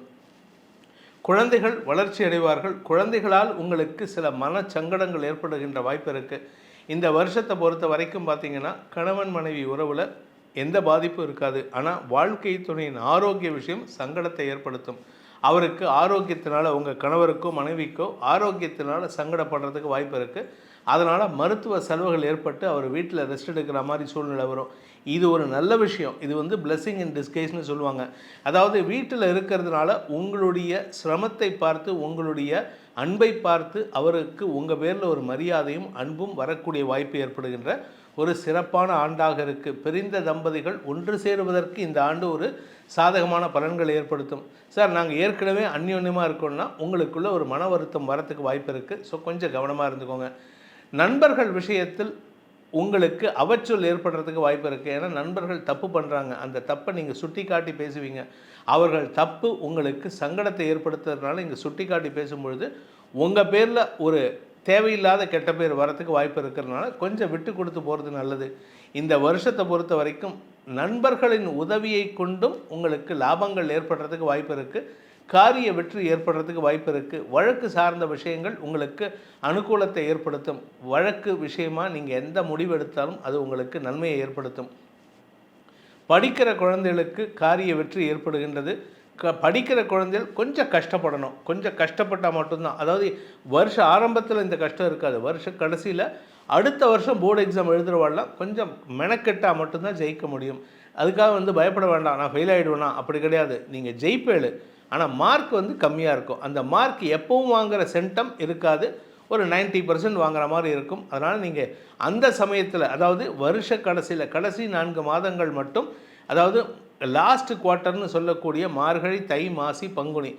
குழந்தைகள் வளர்ச்சி அடைவார்கள். குழந்தைகளால் உங்களுக்கு சில மனச்சங்கடங்கள் ஏற்படுகின்ற வாய்ப்பு இருக்குது. இந்த வருஷத்தை பொறுத்த வரைக்கும் பார்த்திங்கன்னா கணவன் மனைவி உறவில் எந்த பாதிப்பும் இருக்காது. ஆனால் வாழ்க்கை துணையின் ஆரோக்கிய விஷயம் சங்கடத்தை ஏற்படுத்தும். அவருக்கு ஆரோக்கியத்தினால், உங்கள் கணவருக்கோ மனைவிக்கோ ஆரோக்கியத்தினால் சங்கடப்படுறதுக்கு வாய்ப்பு இருக்குது. அதனால் மருத்துவ செலவுகள் ஏற்பட்டு அவர் வீட்டில் ரெஸ்ட் எடுக்கிற மாதிரி சூழ்நிலை வரும். இது ஒரு நல்ல விஷயம். இது வந்து பிளெஸிங் இன் டிஸ்கைஸ்னு சொல்லுவாங்க. அதாவது வீட்டில் இருக்கிறதுனால உங்களுடைய சிரமத்தை பார்த்து, உங்களுடைய அன்பை பார்த்து அவருக்கு உங்கள் பேரில் ஒரு மரியாதையும் அன்பும் வரக்கூடிய வாய்ப்பு ஏற்படுகின்ற ஒரு சிறப்பான ஆண்டாக இருக்குது. பிரிந்த தம்பதிகள் ஒன்று சேருவதற்கு இந்த ஆண்டு ஒரு சாதகமான பலன்களை ஏற்படுத்தும். சார், நாங்கள் ஏற்கனவே அந்யோன்யமாக இருக்கோம்னா உங்களுக்குள்ள ஒரு மன வருத்தம் வரத்துக்கு வாய்ப்பு இருக்குது. ஸோ கொஞ்சம் கவனமாக இருந்துக்கோங்க. நண்பர்கள் விஷயத்தில் உங்களுக்கு அவச்சொல் ஏற்படுறதுக்கு வாய்ப்பு இருக்குது. ஏன்னா நண்பர்கள் தப்பு பண்ணுறாங்க, அந்த தப்பை நீங்கள் சுட்டி காட்டி பேசுவீங்க. அவர்கள் தப்பு உங்களுக்கு சங்கடத்தை ஏற்படுத்துறதுனால இங்கே சுட்டி காட்டி பேசும்பொழுது உங்கள் பேரில் ஒரு தேவையில்லாத கெட்ட பேர் வரத்துக்கு வாய்ப்பு இருக்கிறதுனால கொஞ்சம் விட்டு கொடுத்து போகிறது நல்லது. இந்த வருஷத்தை பொறுத்த வரைக்கும் நண்பர்களின் உதவியை கொண்டும் உங்களுக்கு லாபங்கள் ஏற்படுறதுக்கு வாய்ப்பு இருக்குது. காரிய வெற்றி ஏற்படுறதுக்கு வாய்ப்பு இருக்குது. வழக்கு சார்ந்த விஷயங்கள் உங்களுக்கு அனுகூலத்தை ஏற்படுத்தும். வழக்கு விஷயமாக நீங்கள் எந்த முடிவு எடுத்தாலும் அது உங்களுக்கு நன்மையை ஏற்படுத்தும். படிக்கிற குழந்தைகளுக்கு காரிய வெற்றி ஏற்படுகின்றது. படிக்கிற குழந்தைகள் கொஞ்சம் கஷ்டப்படணும். கொஞ்சம் கஷ்டப்பட்டால் மட்டும்தான், அதாவது வருஷ ஆரம்பத்தில் இந்த கஷ்டம் இருக்காது. வருஷ கடைசியில் அடுத்த வருஷம் போர்டு எக்ஸாம் எழுதுகிறவாள்லாம் கொஞ்சம் மெனக்கெட்டால் மட்டும்தான் ஜெயிக்க முடியும். அதுக்காக வந்து பயப்பட வேண்டாம், நான் ஃபெயில் ஆகிடுவேனா, அப்படி கிடையாது. நீங்கள் ஜெயிப்பேளு, ஆனால் மார்க் வந்து கம்மியாக இருக்கும். அந்த மார்க் எப்பவும் வாங்குகிற சென்டம் இருக்காது, ஒரு 90% வாங்குற மாதிரி இருக்கும். அதனால் நீங்கள் அந்த சமயத்தில், அதாவது வருஷ கடைசியில் கடைசி 4 மாதங்கள் மட்டும், அதாவது லாஸ்ட் குவார்ட்டர்னு சொல்லக்கூடிய மார்கழி, தை, மாசி, பங்குனி,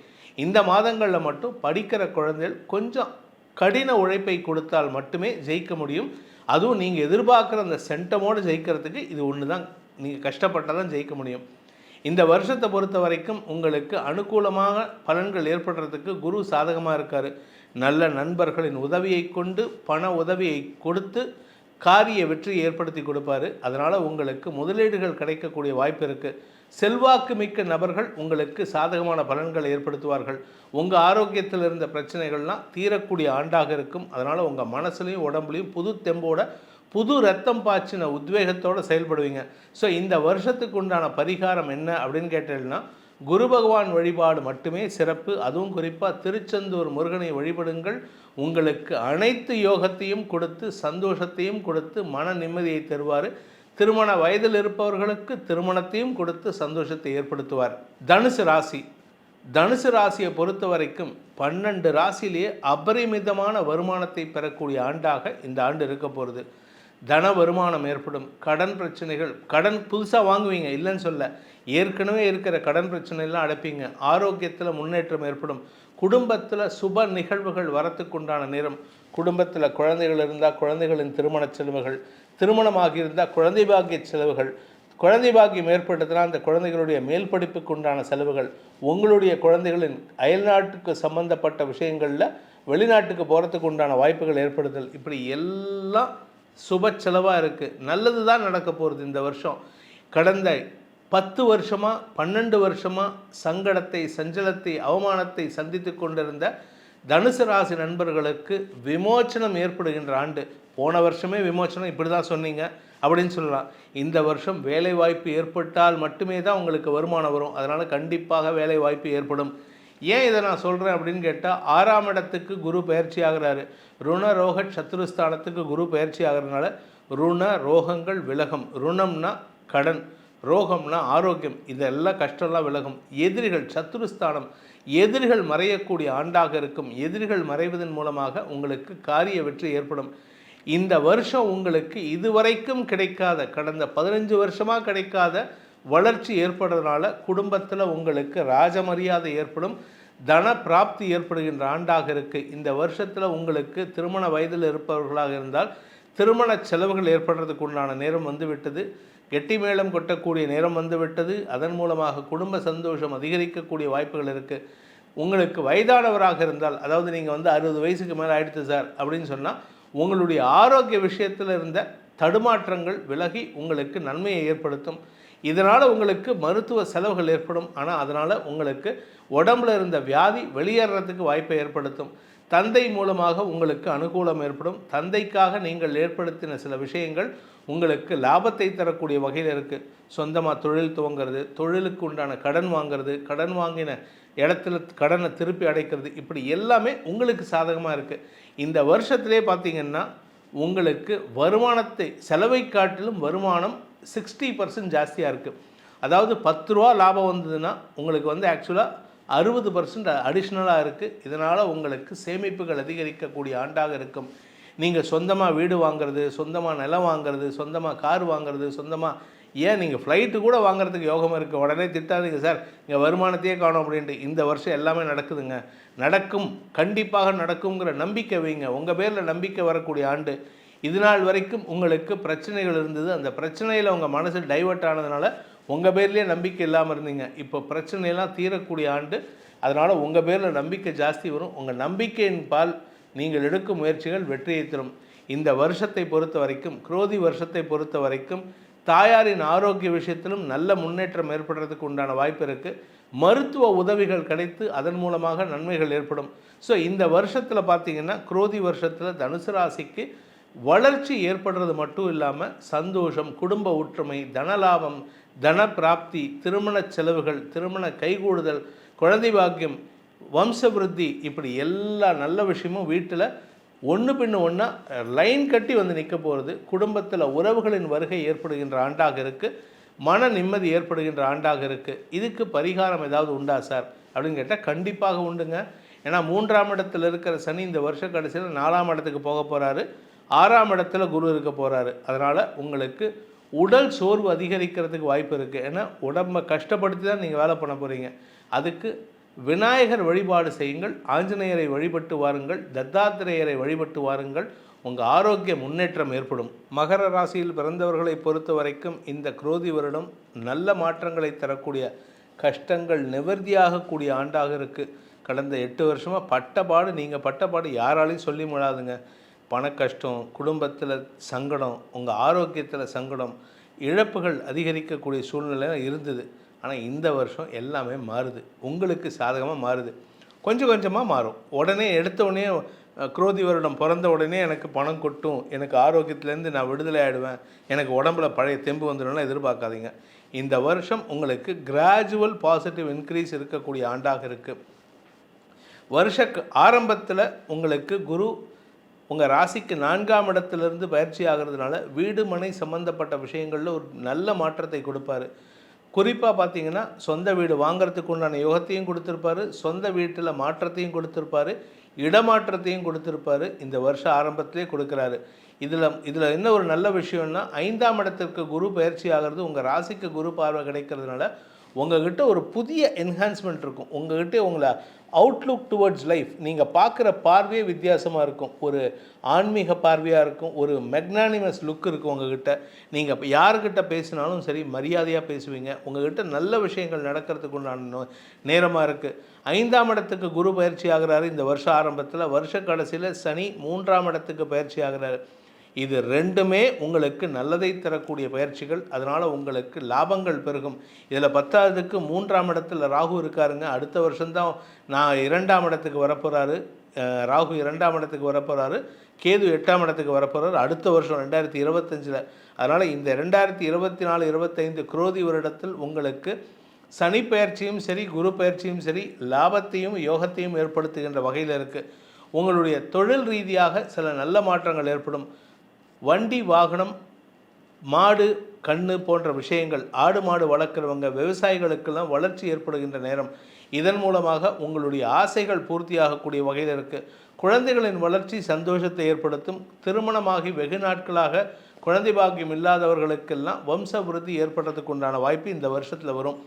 இந்த மாதங்களில் மட்டும் படிக்கிற குழந்தைகள் கொஞ்சம் கடின உழைப்பை கொடுத்தால் மட்டுமே ஜெயிக்க முடியும். அதுவும் நீங்கள் எதிர்பார்க்குற அந்த சென்டமோடு ஜெயிக்கிறதுக்கு இது ஒன்று தான். நீங்கள் கஷ்டப்பட்டால் தான் ஜெயிக்க முடியும். இந்த வருஷத்தை பொறுத்த வரைக்கும் உங்களுக்கு அனுகூலமாக பலன்கள் ஏற்படுறதுக்கு குரு சாதகமாக இருக்கார். நல்ல நண்பர்களின் உதவியை கொண்டு பண உதவியை கொடுத்து காரிய வெற்றியை ஏற்படுத்தி கொடுப்பார். அதனால் உங்களுக்கு முதலீடுகள் கிடைக்கக்கூடிய வாய்ப்பு இருக்குது. செல்வாக்கு மிக்க நபர்கள் உங்களுக்கு சாதகமான பலன்களை ஏற்படுத்துவார்கள். உங்கள் ஆரோக்கியத்தில் இருந்த பிரச்சனைகள்லாம் தீரக்கூடிய ஆண்டாக இருக்கும். அதனால் உங்கள் மனசுலையும் உடம்புலையும் புது தெம்போட, புது ரத்தம் பாய்ச்சின உத்வேகத்தோடு செயல்படுவீங்க. ஸோ இந்த வருஷத்துக்கு உண்டான பரிகாரம் என்ன அப்படின்னு கேட்டீங்கன்னா, குரு பகவான் வழிபாடு மட்டுமே சிறப்பு. அதுவும் குறிப்பாக திருச்செந்தூர் முருகனை வழிபடுங்கள். உங்களுக்கு அனைத்து யோகத்தையும் கொடுத்து சந்தோஷத்தையும் கொடுத்து மன நிம்மதியை தருவார். திருமண வயதில் இருப்பவர்களுக்கு திருமணத்தையும் கொடுத்து சந்தோஷத்தை ஏற்படுத்துவார். தனுசு ராசி. தனுசு ராசியை பொறுத்த வரைக்கும் 12 ராசியிலேயே அபரிமிதமான வருமானத்தை பெறக்கூடிய ஆண்டாக இந்த ஆண்டு இருக்க போகிறது. தன வருமானம் ஏற்படும். கடன் பிரச்சனைகள், கடன் புதுசாக வாங்குவீங்க, இல்லைன்னு சொல்ல, ஏற்கனவே இருக்கிற கடன் பிரச்சனைலாம் அடைப்பீங்க. ஆரோக்கியத்தில் முன்னேற்றம் ஏற்படும். குடும்பத்தில் சுப நிகழ்வுகள் வரத்துக்குண்டான நேரம். குடும்பத்தில் குழந்தைகள் இருந்தால் குழந்தைகளின் திருமண செலவுகள், திருமணமாகி இருந்தால் குழந்தை பாக்கிய செலவுகள், குழந்தை பாக்கியம் ஏற்பட்டதுனால் அந்த குழந்தைகளுடைய மேல் படிப்புக்கு உண்டான செலவுகள், உங்களுடைய குழந்தைகளின் அயல்நாட்டுக்கு சம்பந்தப்பட்ட விஷயங்களில் வெளிநாட்டுக்கு போகிறதுக்கு உண்டான வாய்ப்புகள் ஏற்படுதல், இப்படி எல்லாம் சுப செலவாக இருக்குது. நல்லது தான் நடக்க போகிறது இந்த வருஷம். கடந்த 10 வருஷமாக 12 வருஷமாக சங்கடத்தை, சஞ்சலத்தை, அவமானத்தை சந்தித்து கொண்டிருந்த தனுசு ராசி நண்பர்களுக்கு விமோச்சனம் ஏற்படுகின்ற ஆண்டு. போன வருஷமே விமோச்சனம் இப்படி தான் சொன்னீங்க அப்படின்னு சொல்லலாம். இந்த வருஷம் வேலை வாய்ப்பு ஏற்பட்டால் மட்டுமே தான் உங்களுக்கு வருமானம் வரும். அதனால் கண்டிப்பாக வேலை வாய்ப்பு ஏற்படும். ஏன் இதை நான் சொல்கிறேன் அப்படின்னு கேட்டால், 6ஆம் இடத்துக்கு குரு பயிற்சி ஆகிறாரு. ருண ரோக சத்துருஸ்தானத்துக்கு குரு பயிற்சி ஆகிறதுனால ருண ரோகங்கள் விலகும். ருணம்னா கடன், ரோகம்னா ஆரோக்கியம், இதெல்லாம் கஷ்டம்லாம் விலகும். எதிரிகள், சத்துருஸ்தானம், எதிரிகள் மறையக்கூடிய ஆண்டாக இருக்கும். எதிரிகள் மறைவதன் மூலமாக உங்களுக்கு காரிய வெற்றி ஏற்படும். இந்த வருஷம் உங்களுக்கு இதுவரைக்கும் கிடைக்காத, கடந்த 15 வருஷமாக கிடைக்காத வளர்ச்சி ஏற்படுறதுனால குடும்பத்தில் உங்களுக்கு ராஜமரியாதை ஏற்படும். தன பிராப்தி ஏற்படுகின்ற ஆண்டாக இருக்குது. இந்த வருஷத்தில் உங்களுக்கு திருமண வயதில் இருப்பவர்களாக இருந்தால் திருமண செலவுகள் ஏற்படுறதுக்கு உண்டான நேரம் வந்துவிட்டது. கெட்டி மேளம் கொட்டக்கூடிய நேரம் வந்துவிட்டது. அதன் மூலமாக குடும்ப சந்தோஷம் அதிகரிக்கக்கூடிய வாய்ப்புகள் இருக்குது. உங்களுக்கு வயதானவராக இருந்தால், அதாவது நீங்கள் வந்து 60 வயசுக்கு மேலே ஆயிடுச்சு சார் அப்படின்னு சொன்னால், உங்களுடைய ஆரோக்கிய விஷயத்தில் இருந்த தடுமாற்றங்கள் விலகி உங்களுக்கு நன்மையை ஏற்படுத்தும். இதனால் உங்களுக்கு மருத்துவ செலவுகள் ஏற்படும். ஆனால் அதனால் உங்களுக்கு உடம்புல இருந்த வியாதி வெளியேறதுக்கு வாய்ப்பை ஏற்படுத்தும். தந்தை மூலமாக உங்களுக்கு அனுகூலம் ஏற்படும். தந்தைக்காக நீங்கள் ஏற்படுத்தின சில விஷயங்கள் உங்களுக்கு லாபத்தை தரக்கூடிய வகையில் இருக்குது. சொந்தமாக தொழில் துவங்கிறது, தொழிலுக்கு உண்டான கடன் வாங்கிறது, கடன் வாங்கின இடத்துல கடனை திருப்பி அடைக்கிறது, இப்படி எல்லாமே உங்களுக்கு சாதகமாக இருக்குது. இந்த வருஷத்திலே பார்த்திங்கன்னா உங்களுக்கு வருமானத்தை செலவை காட்டிலும் வருமானம் 60% ஜாஸ்தியாக இருக்குது. அதாவது 10 ரூபா லாபம் வந்ததுன்னா உங்களுக்கு வந்து ஆக்சுவலாக 60% அடிஷ்னலாக இருக்குது. இதனால் உங்களுக்கு சேமிப்புகள் அதிகரிக்கக்கூடிய ஆண்டாக இருக்கும். நீங்கள் சொந்தமாக வீடு வாங்கிறது, சொந்தமாக நிலம் வாங்கிறது, சொந்தமாக கார் வாங்கிறது, சொந்தமாக ஏன் நீங்கள் ஃப்ளைட்டு கூட வாங்குறதுக்கு யோகம் இருக்குது. உடனே திட்டாதீங்க சார் இங்கே வருமானத்தையே காணும் அப்படின்ட்டு. இந்த வருஷம் எல்லாமே நடக்குதுங்க. நடக்கும், கண்டிப்பாக நடக்குங்கிற நம்பிக்கை வைங்க. உங்கள் பேரில் நம்பிக்கை வரக்கூடிய ஆண்டு. இது நாள் வரைக்கும் உங்களுக்கு பிரச்சனைகள் இருந்தது. அந்த பிரச்சனையில் உங்கள் மனசு டைவர்ட் ஆனதுனால உங்கள் பேர்லேயே நம்பிக்கை இல்லாமல் இருந்தீங்க. இப்போ பிரச்சனையெல்லாம் தீரக்கூடிய ஆண்டு. அதனால் உங்கள் பேரில் நம்பிக்கை ஜாஸ்தி வரும். உங்கள் நம்பிக்கையின் பால் நீங்கள் எடுக்கும் முயற்சிகள் வெற்றியை தரும். இந்த வருஷத்தை பொறுத்த வரைக்கும், குரோதி வருஷத்தை பொறுத்த வரைக்கும் தாயாரின் ஆரோக்கிய விஷயத்திலும் நல்ல முன்னேற்றம் ஏற்படுறதுக்கு உண்டான வாய்ப்பு இருக்குது. மருத்துவ உதவிகள் கிடைத்து அதன் மூலமாக நன்மைகள் ஏற்படும். ஸோ இந்த வருஷத்தில் பார்த்திங்கன்னா குரோதி வருஷத்தில் தனுசு ராசிக்கு வளர்ச்சி ஏற்படுறது மட்டும் இல்லாமல் சந்தோஷம், குடும்ப ஒற்றுமை, தனலாபம், தன பிராப்தி, திருமண செலவுகள், திருமண கைகூடுதல், குழந்தை பாக்கியம், வம்சவிருத்தி, இப்படி எல்லா நல்ல விஷயமும் வீட்டில் ஒன்று பின்னு ஒன்றா லைன் கட்டி வந்து நிற்க போகிறது. குடும்பத்தில் உறவுகளின் வருகை ஏற்படுகின்ற ஆண்டாக இருக்குது. மன நிம்மதி ஏற்படுகின்ற ஆண்டாக இருக்குது. இதுக்கு பரிகாரம் ஏதாவது உண்டா சார் அப்படின்னு கேட்டால் கண்டிப்பாக உண்டுங்க. ஏன்னா 3ஆம் இடத்துல இருக்கிற சனி இந்த வருஷ கடைசியில் 4ஆம் இடத்துக்கு போக போகிறாரு. 6ஆம் இடத்துல குரு இருக்க போகிறாரு. அதனால் உங்களுக்கு உடல் சோர்வு அதிகரிக்கிறதுக்கு வாய்ப்பு இருக்குது. ஏன்னா உடம்பை கஷ்டப்படுத்தி தான் நீங்கள் வேலை பண்ண போகிறீங்க. அதுக்கு விநாயகர் வழிபாடு செய்யுங்கள், ஆஞ்சநேயரை வழிபட்டு வாருங்கள், தத்தாத்திரேயரை வழிபட்டு வாருங்கள். உங்கள் ஆரோக்கிய முன்னேற்றம் ஏற்படும். மகர ராசியில் பிறந்தவர்களை பொறுத்த வரைக்கும் இந்த குரோதி வருடம் நல்ல மாற்றங்களை தரக்கூடிய, கஷ்டங்கள் நிவர்த்தியாகக்கூடிய ஆண்டாக இருக்குது. கடந்த 8 வருஷமாக பட்டப்பாடு, நீங்கள் பட்டப்பாடு யாராலையும் சொல்லி முடியாதுங்க. பண கஷ்டம், குடும்பத்தில் சங்கடம், உங்கள் ஆரோக்கியத்தில் சங்கடம், இழப்புகள் அதிகரிக்கக்கூடிய சூழ்நிலை இருந்தது. ஆனால் இந்த வருஷம் எல்லாமே மாறுது, உங்களுக்கு சாதகமாக மாறுது. கொஞ்சம் கொஞ்சமாக மாறும். உடனே எடுத்த உடனே குரோதி வருடம் பிறந்த உடனே எனக்கு பணம் கொட்டும், எனக்கு ஆரோக்கியத்துலேருந்து நான் விடுதலை ஆகிடுவேன், எனக்கு உடம்புல பழைய தெம்பு வந்துடும்னா எதிர்பார்க்காதீங்க. இந்த வருஷம் உங்களுக்கு கிராஜுவல் பாசிட்டிவ் இன்க்ரீஸ் இருக்கக்கூடிய ஆண்டாக இருக்குது. வருஷ ஆரம்பத்தில் உங்களுக்கு குரு உங்கள் ராசிக்கு 4ஆம் இடத்துலேருந்து பயிற்சி ஆகிறதுனால வீடு மனை சம்மந்தப்பட்ட விஷயங்களில் ஒரு நல்ல மாற்றத்தை கொடுப்பாரு. குறிப்பாக பார்த்தீங்கன்னா சொந்த வீடு வாங்கிறதுக்கு உண்டான யோகத்தையும் கொடுத்துருப்பாரு, சொந்த வீட்டில் மாற்றத்தையும் கொடுத்துருப்பாரு, இடமாற்றத்தையும் கொடுத்துருப்பாரு. இந்த வருஷம் ஆரம்பத்திலே கொடுக்குறாரு. இதில் என்ன ஒரு நல்ல விஷயம்னா 5ஆம் இடத்திற்கு குரு பயிற்சி ஆகிறது உங்கள் ராசிக்கு குரு பார்வை கிடைக்கிறதுனால உங்கள்கிட்ட ஒரு புதிய என்ஹான்ஸ்மெண்ட் இருக்கும். உங்கள்கிட்ட உங்களை அவுட்லுக் டுவர்ட்ஸ் லைஃப், நீங்கள் பார்க்குற பார்வையே வித்தியாசமாக இருக்கும். ஒரு ஆன்மீக பார்வையாக இருக்கும், ஒரு மெக்னானிமஸ் லுக் இருக்கும் உங்கள்கிட்ட. நீங்கள் யாருக்கிட்ட பேசினாலும் சரி மரியாதையாக பேசுவீங்க. உங்கள்கிட்ட நல்ல விஷயங்கள் நடக்கிறதுக்கு உண்டான நேரமாக இருக்குது. 5ஆம் இடத்துக்கு குரு பயிற்சி ஆகிறாரு இந்த வருஷ ஆரம்பத்தில். வருஷ கடைசியில் சனி 3ஆம் இடத்துக்கு பயிற்சி ஆகிறாரு. இது ரெண்டுமே உங்களுக்கு நல்லதை தரக்கூடிய பயிற்சிகள். அதனால் உங்களுக்கு லாபங்கள் பெருகும். இதில் 10ஆவதுக்கு 3ஆம் இடத்துல ராகு இருக்காருங்க. அடுத்த வருஷம்தான் நான் 2ஆம் இடத்துக்கு வரப்போகிறாரு. ராகு 2ஆம் இடத்துக்கு வரப்போகிறாரு. கேது 8ஆம் இடத்துக்கு வரப்போகிறாரு அடுத்த வருஷம் 2025. அதனால் இந்த 2024-25 குரோதி வருடத்தில் உங்களுக்கு சனி பயிற்சியும் சரி குரு பயிற்சியும் சரி லாபத்தையும் யோகத்தையும் ஏற்படுத்துகின்ற வகையில் இருக்குது. உங்களுடைய தொழில் ரீதியாக சில நல்ல மாற்றங்கள் ஏற்படும். வண்டி வாகனம், மாடு கண்ணு போன்ற விஷயங்கள், ஆடு மாடு வளர்க்குறவங்க விவசாயிகளுக்கெல்லாம் வளர்ச்சி ஏற்படுகின்ற நேரம். இதன் மூலமாக உங்களுடைய ஆசைகள் பூர்த்தியாகக்கூடிய வகையில் இருக்குது. குழந்தைகளின் வளர்ச்சி சந்தோஷத்தை ஏற்படுத்தும். திருமணமாகி வெகு நாட்களாக குழந்தை பாக்கியம் இல்லாதவர்களுக்கெல்லாம் வம்ச விருத்தி ஏற்படுறதுக்கு உண்டான வாய்ப்பு இந்த வருஷத்தில் வரும்.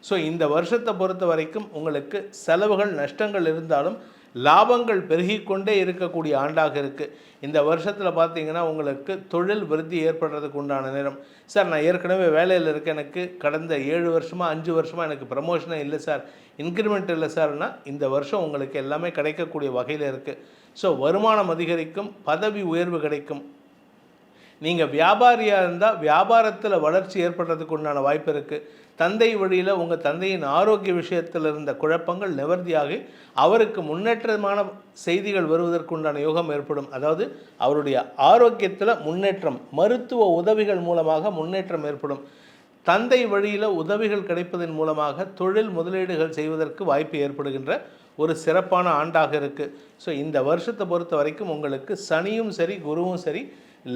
ஸோ இந்த வருஷத்தை பொறுத்த வரைக்கும் உங்களுக்கு செலவுகள் நஷ்டங்கள் இருந்தாலும் லாபங்கள் பெருகிக்கொண்டே இருக்கக்கூடிய ஆண்டாக இருக்குது. இந்த வருஷத்தில் பார்த்தீங்கன்னா உங்களுக்கு தொழில் விருத்தி ஏற்படுறதுக்கு உண்டான நேரம். சார் நான் ஏற்கனவே வேலையில் இருக்கேன், எனக்கு கடந்த 7 வருஷமாக 5 வருஷமாக எனக்கு ப்ரமோஷனே இல்லை சார், இன்க்ரிமெண்ட் இல்லை சார்னா இந்த வருஷம் உங்களுக்கு எல்லாமே கிடைக்கக்கூடிய வகையில் இருக்குது. ஸோ வருமானம் அதிகரிக்கும், பதவி உயர்வு கிடைக்கும். நீங்கள் வியாபாரியாக இருந்தால் வியாபாரத்தில் வளர்ச்சி ஏற்படுறதுக்கு உண்டான வாய்ப்பு இருக்குது. தந்தை வழியில் உங்கள் தந்தையின் ஆரோக்கிய விஷயத்தில் இருந்த குழப்பங்கள் நிவர்த்தியாகி அவருக்கு முன்னேற்றமான செய்திகள் வருவதற்குண்டான யோகம் ஏற்படும். அதாவது அவருடைய ஆரோக்கியத்தில் முன்னேற்றம், மருத்துவ உதவிகள் மூலமாக முன்னேற்றம் ஏற்படும். தந்தை வழியில் உதவிகள் கிடைப்பதன் மூலமாக தொழில் முதலீடுகள் செய்வதற்கு வாய்ப்பு ஏற்படுகின்ற ஒரு சிறப்பான ஆண்டாக இருக்குது. ஸோ இந்த வருஷத்தை பொறுத்த வரைக்கும் உங்களுக்கு சனியும் சரி குருவும் சரி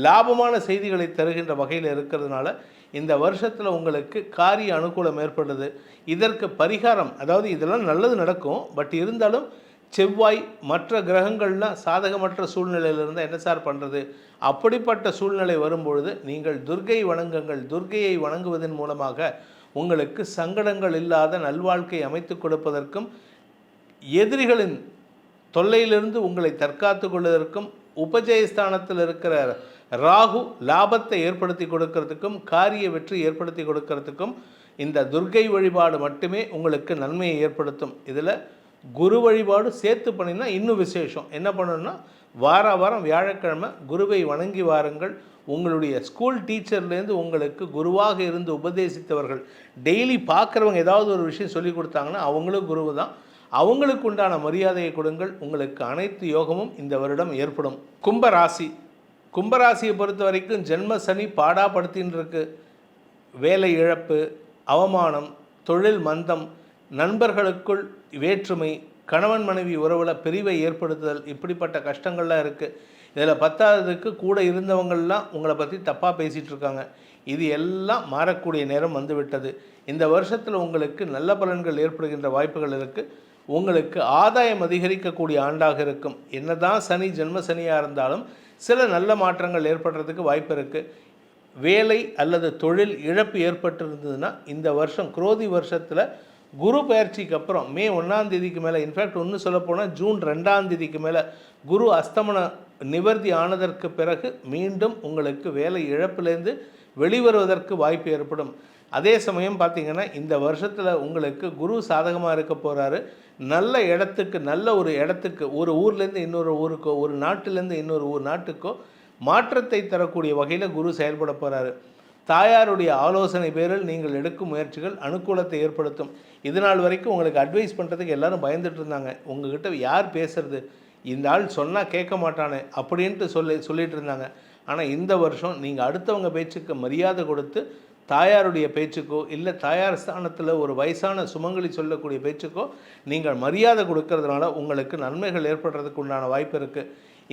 லாபமான செய்திகளை தருகின்ற வகையில் இருக்கிறதுனால இந்த வருஷத்தில் உங்களுக்கு காரிய அனுகூலம் ஏற்படுது. இதற்கு பரிகாரம், அதாவது இதெல்லாம் நல்லது நடக்கும், பட் இருந்தாலும் செவ்வாய் மற்ற கிரகங்கள்லாம் சாதகமற்ற சூழ்நிலையில் இருந்தால் என்ன சார் பண்ணுறது? அப்படிப்பட்ட சூழ்நிலை வரும்பொழுது நீங்கள் துர்க்கை வணங்குங்கள். துர்க்கையை வணங்குவதன் மூலமாக உங்களுக்கு சங்கடங்கள் இல்லாத நல்வாழ்க்கை அமைத்து கொடுப்பதற்கும் எதிரிகளின் தொல்லையிலிருந்து உங்களை தற்காத்து கொள்வதற்கும் உபஜயஸ்தானத்தில் இருக்கிற ராகு லாபத்தை ஏற்படுத்தி கொடுக்கறதுக்கும் காரிய வெற்றி ஏற்படுத்தி கொடுக்கறதுக்கும் இந்த துர்க்கை வழிபாடு மட்டுமே உங்களுக்கு நன்மையை ஏற்படுத்தும். இதில் குரு வழிபாடு சேர்த்து பண்ணினா இன்னும் விசேஷம். என்ன பண்ணணும்னா வாரம் வியாழக்கிழமை குருவை வணங்கி வாருங்கள். உங்களுடைய ஸ்கூல் டீச்சர்லேருந்து உங்களுக்கு குருவாக இருந்து உபதேசித்தவர்கள் டெய்லி பார்க்குறவங்க ஏதாவது ஒரு விஷயம் சொல்லி கொடுத்தாங்கன்னா அவங்களும் குருவு தான். அவங்களுக்கு உண்டான மரியாதையை கொடுங்கள். உங்களுக்கு அனைத்து யோகமும் இந்த வருடம் ஏற்படும். கும்பராசியை பொறுத்த வரைக்கும் ஜென்ம சனி பாடாப்படுத்தின்னு இருக்கு. வேலை இழப்பு, அவமானம், தொழில் மந்தம், நண்பர்களுக்குள் வேற்றுமை, கணவன் மனைவி உறவில் பிரிவை ஏற்படுத்துதல், இப்படிப்பட்ட கஷ்டங்கள்லாம் இருக்குது. இதில் பத்தாவதுக்கு கூட இருந்தவங்கள்லாம் உங்களை பற்றி தப்பாக பேசிகிட்டு இருக்காங்க. இது எல்லாம் மாறக்கூடிய நேரம் வந்துவிட்டது. இந்த வருஷத்தில் உங்களுக்கு நல்ல பலன்கள் ஏற்படுகின்ற வாய்ப்புகள் இருக்குது. உங்களுக்கு ஆதாயம் அதிகரிக்கக்கூடிய ஆண்டாக இருக்கும். என்னதான் சனி ஜென்ம சனியாக இருந்தாலும் சில நல்ல மாற்றங்கள் ஏற்படுறதுக்கு வாய்ப்பு இருக்குது. வேலை அல்லது தொழில் இழப்பு ஏற்பட்டிருந்ததுன்னா இந்த வருஷம் குரோதி வருஷத்தில் குரு பயிற்சிக்கு அப்புறம் மே 1ஆம் தேதிக்கு மேலே, இன்ஃபேக்ட் ஒன்று சொல்லப்போனால் ஜூன் 2ஆம் தேதிக்கு மேலே குரு அஸ்தமன நிவர்த்தி ஆனதற்கு பிறகு மீண்டும் உங்களுக்கு வேலை இழப்பிலேருந்து வெளிவருவதற்கு வாய்ப்பு ஏற்படும். அதே சமயம் பார்த்திங்கன்னா இந்த வருஷத்தில் உங்களுக்கு குரு சாதகமாக இருக்க போகிறாரு. நல்ல இடத்துக்கு, நல்ல ஒரு இடத்துக்கு, ஒரு ஊர்லேருந்து இன்னொரு ஊருக்கோ, ஒரு நாட்டிலேருந்து இன்னொரு நாட்டுக்கோ மாற்றத்தை தரக்கூடிய வகையில் குரு செயல்பட போகிறாரு. தாயாருடைய ஆலோசனை பேரில் நீங்கள் எடுக்கும் முயற்சிகள் அனுகூலத்தை ஏற்படுத்தும். இது நாள் வரைக்கும் உங்களுக்கு அட்வைஸ் பண்ணுறதுக்கு எல்லோரும் பயந்துட்டு இருந்தாங்க. உங்ககிட்ட யார் பேசுறது, இந்த ஆள் சொன்னால் கேட்க மாட்டானே அப்படின்ட்டு சொல்லிட்டு இருந்தாங்க. ஆனால் இந்த வருஷம் நீங்கள் அடுத்தவங்க பேச்சுக்கு மரியாதை கொடுத்து தாயாருடைய பேச்சுக்கோ இல்லை தாயார் ஸ்தானத்தில் ஒரு வயசான சுமங்கலி சொல்லக்கூடிய பேச்சுக்கோ நீங்கள் மரியாதை கொடுக்கறதுனால உங்களுக்கு நன்மைகள் ஏற்படுறதுக்கு உண்டான வாய்ப்பு இருக்குது.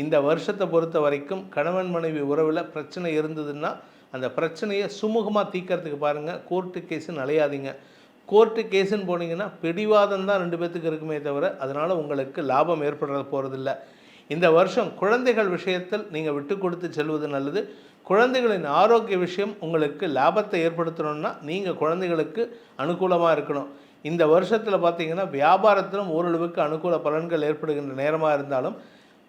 இந்த வருஷத்தை பொறுத்த வரைக்கும் கணவன் மனைவி உறவில் பிரச்சனை இருந்ததுன்னா அந்த பிரச்சனையை சுமூகமாக தீர்க்கறதுக்கு பாருங்கள். கோர்ட்டு கேஸுன்னு அலையாதீங்க. கோர்ட்டு கேஸுன்னு போனீங்கன்னா பிடிவாதம் தான் 2 பேர்த்துக்கு இருக்குமே தவிர அதனால் உங்களுக்கு லாபம் ஏற்படுற போகிறதில்ல. இந்த வருஷம் குழந்தைகள் விஷயத்தில் நீங்கள் விட்டு கொடுத்து செல்வது நல்லது. குழந்தைகளின் ஆரோக்கிய விஷயம் உங்களுக்கு லாபத்தை ஏற்படுத்தணும்னா நீங்கள் குழந்தைகளுக்கு அனுகூலமாக இருக்கணும். இந்த வருஷத்தில் பார்த்திங்கன்னா வியாபாரத்திலும் ஓரளவுக்கு அனுகூல பலன்கள் ஏற்படுகின்ற நேரமாக இருந்தாலும்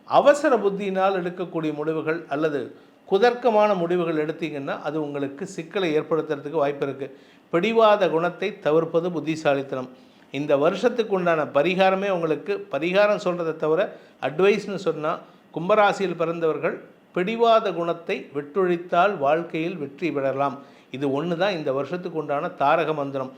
அவசர புத்தியினால் எடுக்கக்கூடிய முடிவுகள் அல்லது குதர்க்கமான முடிவுகள் எடுத்தீங்கன்னா அது உங்களுக்கு சிக்கலை ஏற்படுத்துறதுக்கு வாய்ப்பு இருக்குது. பிடிவாத குணத்தை தவிர்ப்பது புத்திசாலித்தனம். இந்த வருஷத்துக்கு உண்டான பரிகாரமே உங்களுக்கு பரிகாரம் சொல்கிறத தவிர அட்வைஸ்னு சொன்னால் கும்பராசியில் பிறந்தவர்கள் பிடிவாத குணத்தை விட்டொழித்தால் வாழ்க்கையில் வெற்றி பெறலாம். இது ஒன்று தான் இந்த வருஷத்துக்கு உண்டான தாரக மந்திரம்.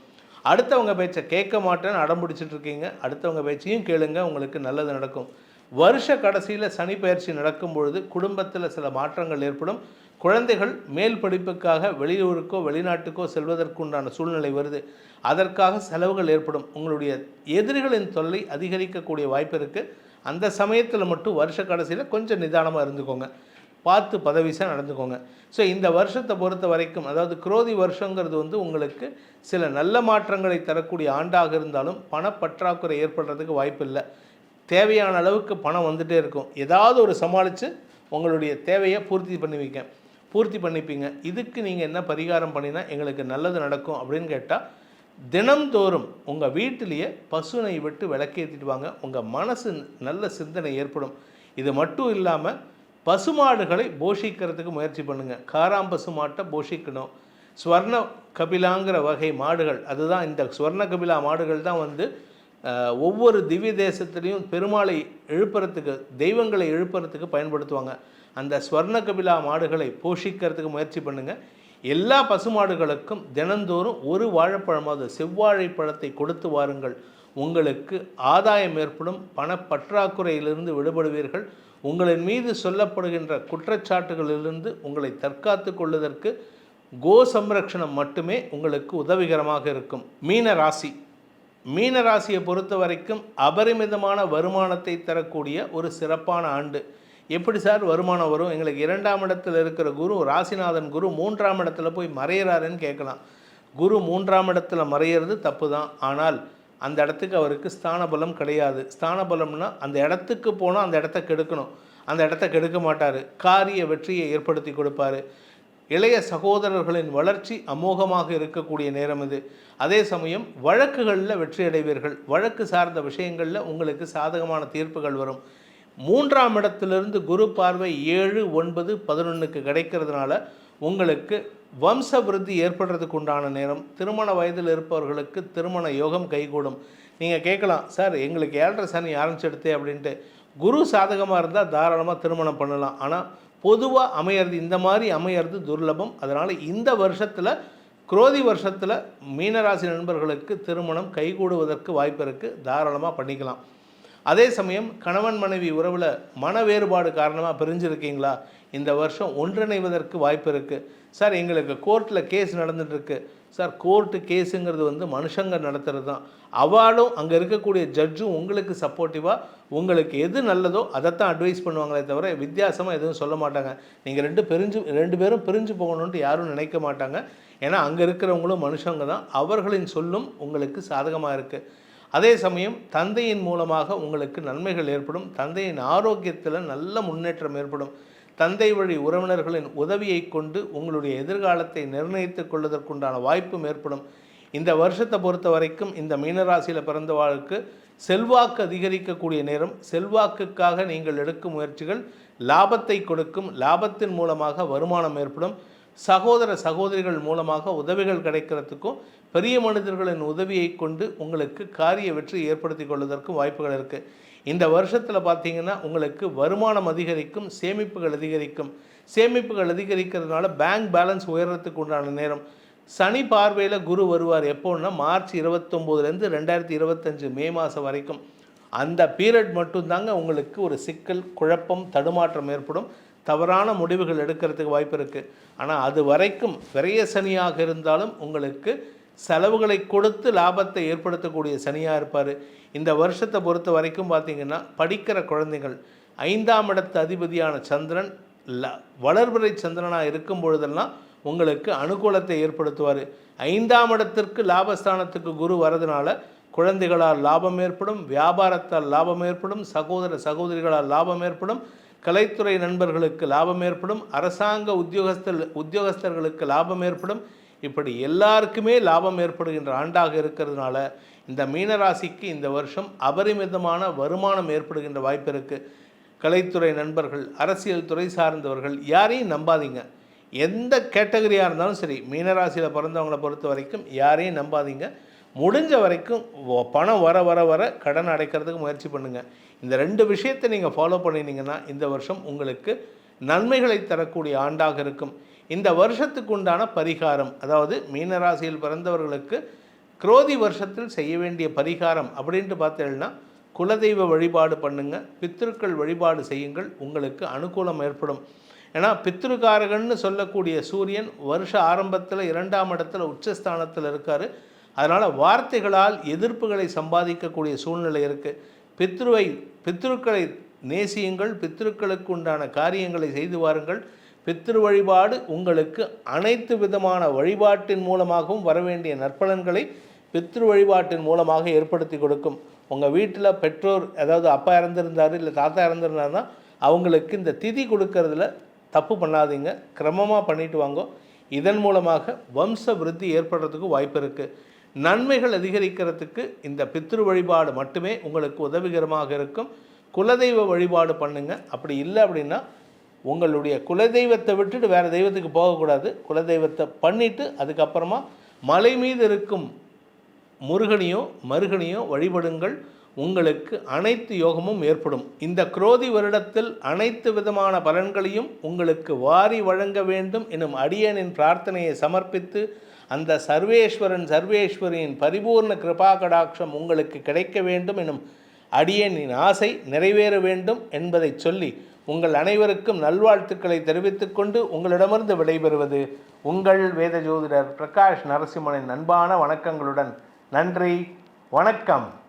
அடுத்தவங்க பேச்சை கேட்க மாட்டேன்னு அடம்பிடிச்சிட்டு இருக்கீங்க, அடுத்தவங்க பேச்சையும் கேளுங்க, உங்களுக்கு நல்லது நடக்கும். வருஷ கடைசியில் சனி பயிற்சி நடக்கும் பொழுது குடும்பத்தில் சில மாற்றங்கள் ஏற்படும். குழந்தைகள் மேல் படிப்புக்காக வெளியூருக்கோ வெளிநாட்டுக்கோ செல்வதற்குண்டான சூழ்நிலை வருது. அதற்காக செலவுகள் ஏற்படும். உங்களுடைய எதிரிகளின் தொல்லை அதிகரிக்கக்கூடிய வாய்ப்பு இருக்குது. அந்த சமயத்தில் மட்டும் வருஷ கடைசியில் கொஞ்சம் நிதானமாக இருந்துக்கோங்க, பார்த்து பதவிசாக நடந்துக்கோங்க. ஸோ இந்த வருஷத்தை பொறுத்த வரைக்கும், அதாவது குரோதி வருஷங்கிறது உங்களுக்கு சில நல்ல மாற்றங்களை தரக்கூடிய ஆண்டாக இருந்தாலும் பணப்பற்றாக்குறை ஏற்படுறதுக்கு வாய்ப்பு இல்லை. தேவையான அளவுக்கு பணம் வந்துகிட்டே இருக்கும். ஏதாவது ஒரு சமாளித்து உங்களுடைய தேவையை பூர்த்தி பண்ணிப்பீங்க. இதுக்கு நீங்கள் என்ன பரிகாரம் பண்ணினா எங்களுக்கு நல்லது நடக்கும் அப்படின்னு கேட்டால், தினம்தோறும் உங்கள் வீட்டிலேயே பசுனை விட்டு விளக்கேற்றிட்டு வாங்க. உங்கள் மனசு நல்ல சிந்தனை ஏற்படும். இது மட்டும் இல்லாமல் பசுமாடுகளை போஷிக்கிறதுக்கு முயற்சி பண்ணுங்கள். காராம்பசு மாட்டை போஷிக்கணும். ஸ்வர்ண கபிலாங்கிற வகை மாடுகள், அதுதான் இந்த ஸ்வர்ண கபிலா மாடுகள் தான் ஒவ்வொரு திவ்ய தேசத்துலேயும் பெருமாளை எழுப்புறதுக்கு, தெய்வங்களை எழுப்புறதுக்கு பயன்படுத்துவாங்க. அந்த ஸ்வர்ண கபிலா மாடுகளை போஷிக்கிறதுக்கு முயற்சி பண்ணுங்கள். எல்லா பசுமாடுகளுக்கும் தினந்தோறும் ஒரு வாழைப்பழமாவது செவ்வாழை பழத்தை கொடுத்து வாருங்கள். உங்களுக்கு ஆதாயம் ஏற்படும். பணப்பற்றாக்குறையிலிருந்து விடுபடுவீர்கள். உங்களின் மீது சொல்லப்படுகின்ற குற்றச்சாட்டுகளிலிருந்து உங்களை தற்காத்து கொள்வதற்கு கோ சம்ரக்ஷணம் மட்டுமே உங்களுக்கு உதவிகரமாக இருக்கும். மீன ராசியை பொறுத்த வரைக்கும் அபரிமிதமான வருமானத்தை தரக்கூடிய ஒரு சிறப்பான ஆண்டு. எப்படி சார் வருமானம் வரும்? எங்களுக்கு 2ஆம் இடத்துல இருக்கிற குரு, ராசிநாதன் குரு 3ஆம் இடத்துல போய் மறையிறாருன்னு கேட்கலாம். குரு 3ஆம் இடத்துல மறையிறது தப்பு தான். ஆனால் அந்த இடத்துக்கு அவருக்கு ஸ்தான பலம் கிடையாது. ஸ்தான பலம்னா அந்த இடத்துக்கு போனால் அந்த இடத்த கெடுக்கணும். அந்த இடத்த கெடுக்க மாட்டார். காரிய வெற்றியை ஏற்படுத்தி கொடுப்பார். இளைய சகோதரர்களின் வளர்ச்சி அமோகமாக இருக்கக்கூடிய நேரம் இது. அதே சமயம் வழக்குகளில் வெற்றி அடைவீர்கள். வழக்கு சார்ந்த விஷயங்களில் உங்களுக்கு சாதகமான தீர்ப்புகள் வரும். 3ஆம் இடத்திலிருந்து குரு பார்வை 7, 9, 11க்கு கிடைக்கிறதுனால உங்களுக்கு வம்ச விருத்தி ஏற்படுறதுக்கு உண்டான நேரம். திருமண வயதில் இருப்பவர்களுக்கு திருமண யோகம் கைகூடும். நீங்கள் கேட்கலாம், சார் எங்களுக்கு 7.5 சனி ஆரம்பிச்செடுத்தே அப்படின்ட்டு. குரு சாதகமாக இருந்தால் தாராளமாக திருமணம் பண்ணலாம். ஆனால் பொதுவாக அமையிறது, இந்த மாதிரி அமையிறது துர்லபம். அதனால் இந்த வருஷத்தில், குரோதி வருஷத்தில் மீனராசி நண்பர்களுக்கு திருமணம் கைகூடுவதற்கு வாய்ப்பு இருக்குது. தாராளமாக பண்ணிக்கலாம். அதே சமயம் கணவன் மனைவி உறவில் மன வேறுபாடு காரணமாக பிரிஞ்சிருக்கீங்களா? இந்த வருஷம் ஒன்றிணைவதற்கு வாய்ப்பு இருக்குது. சார் எங்களுக்கு கோர்ட்டில் கேஸ் நடந்துகிட்ருக்கு. சார் கோர்ட்டு கேஸுங்கிறது மனுஷங்க நடத்துகிறது தான். அவளும் அங்கே இருக்கக்கூடிய ஜட்ஜும் உங்களுக்கு சப்போர்ட்டிவாக உங்களுக்கு எது நல்லதோ அதைத்தான் அட்வைஸ் பண்ணுவாங்களே தவிர வித்தியாசமாக எதுவும் சொல்ல மாட்டாங்க. நீங்கள் ரெண்டு பேரும் பிரிஞ்சு போகணுன்ட்டு யாரும் நினைக்க மாட்டாங்க. ஏன்னா அங்கே இருக்கிறவங்களும் மனுஷங்க தான். அவர்களின் சொல்லும் உங்களுக்கு சாதகமாக இருக்குது. அதே சமயம் தந்தையின் மூலமாக உங்களுக்கு நன்மைகள் ஏற்படும். தந்தையின் ஆரோக்கியத்தில் நல்ல முன்னேற்றம் ஏற்படும். தந்தை வழி உறவினர்களின் உதவியை கொண்டு உங்களுடைய எதிர்காலத்தை நிர்ணயித்துக் கொள்வதற்குண்டான வாய்ப்பும் ஏற்படும். இந்த வருஷத்தை பொறுத்த வரைக்கும் இந்த மீனராசியில் பிறந்தவாளுக்கு செல்வாக்கு அதிகரிக்கக்கூடிய நேரம். செல்வாக்குக்காக நீங்கள் எடுக்கும் முயற்சிகள் லாபத்தை கொடுக்கும். லாபத்தின் மூலமாக வருமானம் ஏற்படும். சகோதர சகோதரிகள் மூலமாக உதவிகள் கிடைக்கிறதுக்கும் பெரிய மனிதர்களின் உதவியை கொண்டு உங்களுக்கு காரிய வெற்றி ஏற்படுத்தி கொள்வதற்கும் வாய்ப்புகள் இருக்குது. இந்த வருஷத்தில் பார்த்தீங்கன்னா உங்களுக்கு வருமானம் அதிகரிக்கும், சேமிப்புகள் அதிகரிக்கும். சேமிப்புகள் அதிகரிக்கிறதுனால பேங்க் பேலன்ஸ் உயர்றதுக்கு உண்டான நேரம். சனி பார்வையில் குரு வருவார். எப்போன்னா மார்ச் 29லேருந்து 2025 மே மாதம் வரைக்கும். அந்த பீரியட் மட்டும்தாங்க உங்களுக்கு ஒரு சிக்கல், குழப்பம், தடுமாற்றம் ஏற்படும். தவறான முடிவுகள் எடுக்கிறதுக்கு வாய்ப்பு இருக்குது. ஆனால் அது வரைக்கும் விரைய சனியாக இருந்தாலும் உங்களுக்கு செலவுகளை கொடுத்து லாபத்தை ஏற்படுத்தக்கூடிய சனியாக இருப்பார். இந்த வருஷத்தை பொறுத்த வரைக்கும் பார்த்திங்கன்னா படிக்கிற குழந்தைகள், 5ஆம் இடத்து அதிபதியான சந்திரன் வளர்பிறை சந்திரனாக இருக்கும் பொழுதெல்லாம் உங்களுக்கு அனுகூலத்தை ஏற்படுத்துவார். 5ஆம் இடத்திற்கு லாபஸ்தானத்துக்கு குரு வரதுனால குழந்தைகளால் லாபம் ஏற்படும். வியாபாரத்தால் லாபம் ஏற்படும். சகோதர சகோதரிகளால் லாபம் ஏற்படும். கலைத்துறை நண்பர்களுக்கு லாபம் ஏற்படும். அரசாங்க உத்தியோகஸ்தர்களுக்கு லாபம் ஏற்படும். இப்படி எல்லாருக்குமே லாபம் ஏற்படுகின்ற ஆண்டாக இருக்கிறதுனால இந்த மீனராசிக்கு இந்த வருஷம் அபரிமிதமான வருமானம் ஏற்படுகின்ற வாய்ப்பு இருக்குது. கலைத்துறை நண்பர்கள், அரசியல் துறை சார்ந்தவர்கள் யாரையும் நம்பாதீங்க. எந்த கேட்டகரியாக இருந்தாலும் சரி, மீனராசியில் பிறந்தவங்களை பொறுத்த வரைக்கும் யாரையும் நம்பாதீங்க. முடிஞ்ச வரைக்கும் பணம் வர வர வர கடன் அடைக்கிறதுக்கு முயற்சி பண்ணுங்கள். இந்த 2 விஷயத்தை நீங்கள் ஃபாலோ பண்ணினீங்கன்னா இந்த வருஷம் உங்களுக்கு நன்மைகளை தரக்கூடிய ஆண்டாக இருக்கும். இந்த வருஷத்துக்கு உண்டான பரிகாரம், அதாவது மீனராசியில் பிறந்தவர்களுக்கு குரோதி வருஷத்தில் செய்ய வேண்டிய பரிகாரம் அப்படின்ட்டு பார்த்தீங்கன்னா குலதெய்வ வழிபாடு பண்ணுங்கள். பித்ருக்கள் வழிபாடு செய்யுங்கள். உங்களுக்கு அனுகூலம் ஏற்படும். ஏன்னா பித்ருக்காரகன்னு சொல்லக்கூடிய சூரியன் வருஷ ஆரம்பத்தில் 2ஆம் இடத்துல உச்சஸ்தானத்தில் இருக்கார். அதனால் வார்த்தைகளால் எதிர்ப்புகளை சம்பாதிக்கக்கூடிய சூழ்நிலை இருக்குது. பித்ருக்களை நேசியுங்கள். பித்ருக்களுக்கு உண்டான காரியங்களை செய்து வாருங்கள். பித்ரு வழிபாடு உங்களுக்கு அனைத்து விதமான வழிபாட்டின் மூலமாகவும் வரவேண்டிய நற்பலன்களை பித்ரு வழிபாட்டின் மூலமாக ஏற்படுத்தி கொடுக்கும். உங்கள் வீட்டில் பெற்றோர், அதாவது அப்பா இறந்துருந்தார் இல்லை தாத்தா இறந்துருந்தாருன்னா அவங்களுக்கு இந்த திதி கொடுக்கறதுல தப்பு பண்ணாதீங்க. கிரமமாக பண்ணிட்டு வாங்க. இதன் மூலமாக வம்ச விருத்தி ஏற்படுறதுக்கு வாய்ப்பு இருக்குது. நன்மைகள் அதிகரிக்கிறதுக்கு இந்த பித்ரு வழிபாடு மட்டுமே உங்களுக்கு உதவிகரமாக இருக்கும். குலதெய்வ வழிபாடு பண்ணுங்க. அப்படி இல்லை அப்படின்னா உங்களுடைய குலதெய்வத்தை விட்டுட்டு வேறு தெய்வத்துக்கு போகக்கூடாது. குலதெய்வத்தை பண்ணிவிட்டு அதுக்கப்புறமா மலை மீது இருக்கும் முருகனையோ மருகனையோ வழிபடுங்கள். உங்களுக்கு அனைத்து யோகமும் ஏற்படும். இந்த குரோதி வருடத்தில் அனைத்து விதமான பலன்களையும் உங்களுக்கு வாரி வழங்க வேண்டும் எனும் அடியனின் பிரார்த்தனையை சமர்ப்பித்து அந்த சர்வேஸ்வரன் சர்வேஸ்வரியின் பரிபூர்ண கிருபா கடாட்சம் உங்களுக்கு கிடைக்க வேண்டும் எனும் அடியனின் ஆசை நிறைவேற வேண்டும் என்பதை சொல்லி உங்கள் அனைவருக்கும் நல்வாழ்த்துக்களை தெரிவித்துக்கொண்டு உங்களிடமிருந்து விடைபெறுவது உங்கள் வேத ஜோதிடர் பிரகாஷ் நரசிம்மனின் அன்பான வணக்கங்களுடன். நன்றி, வணக்கம்.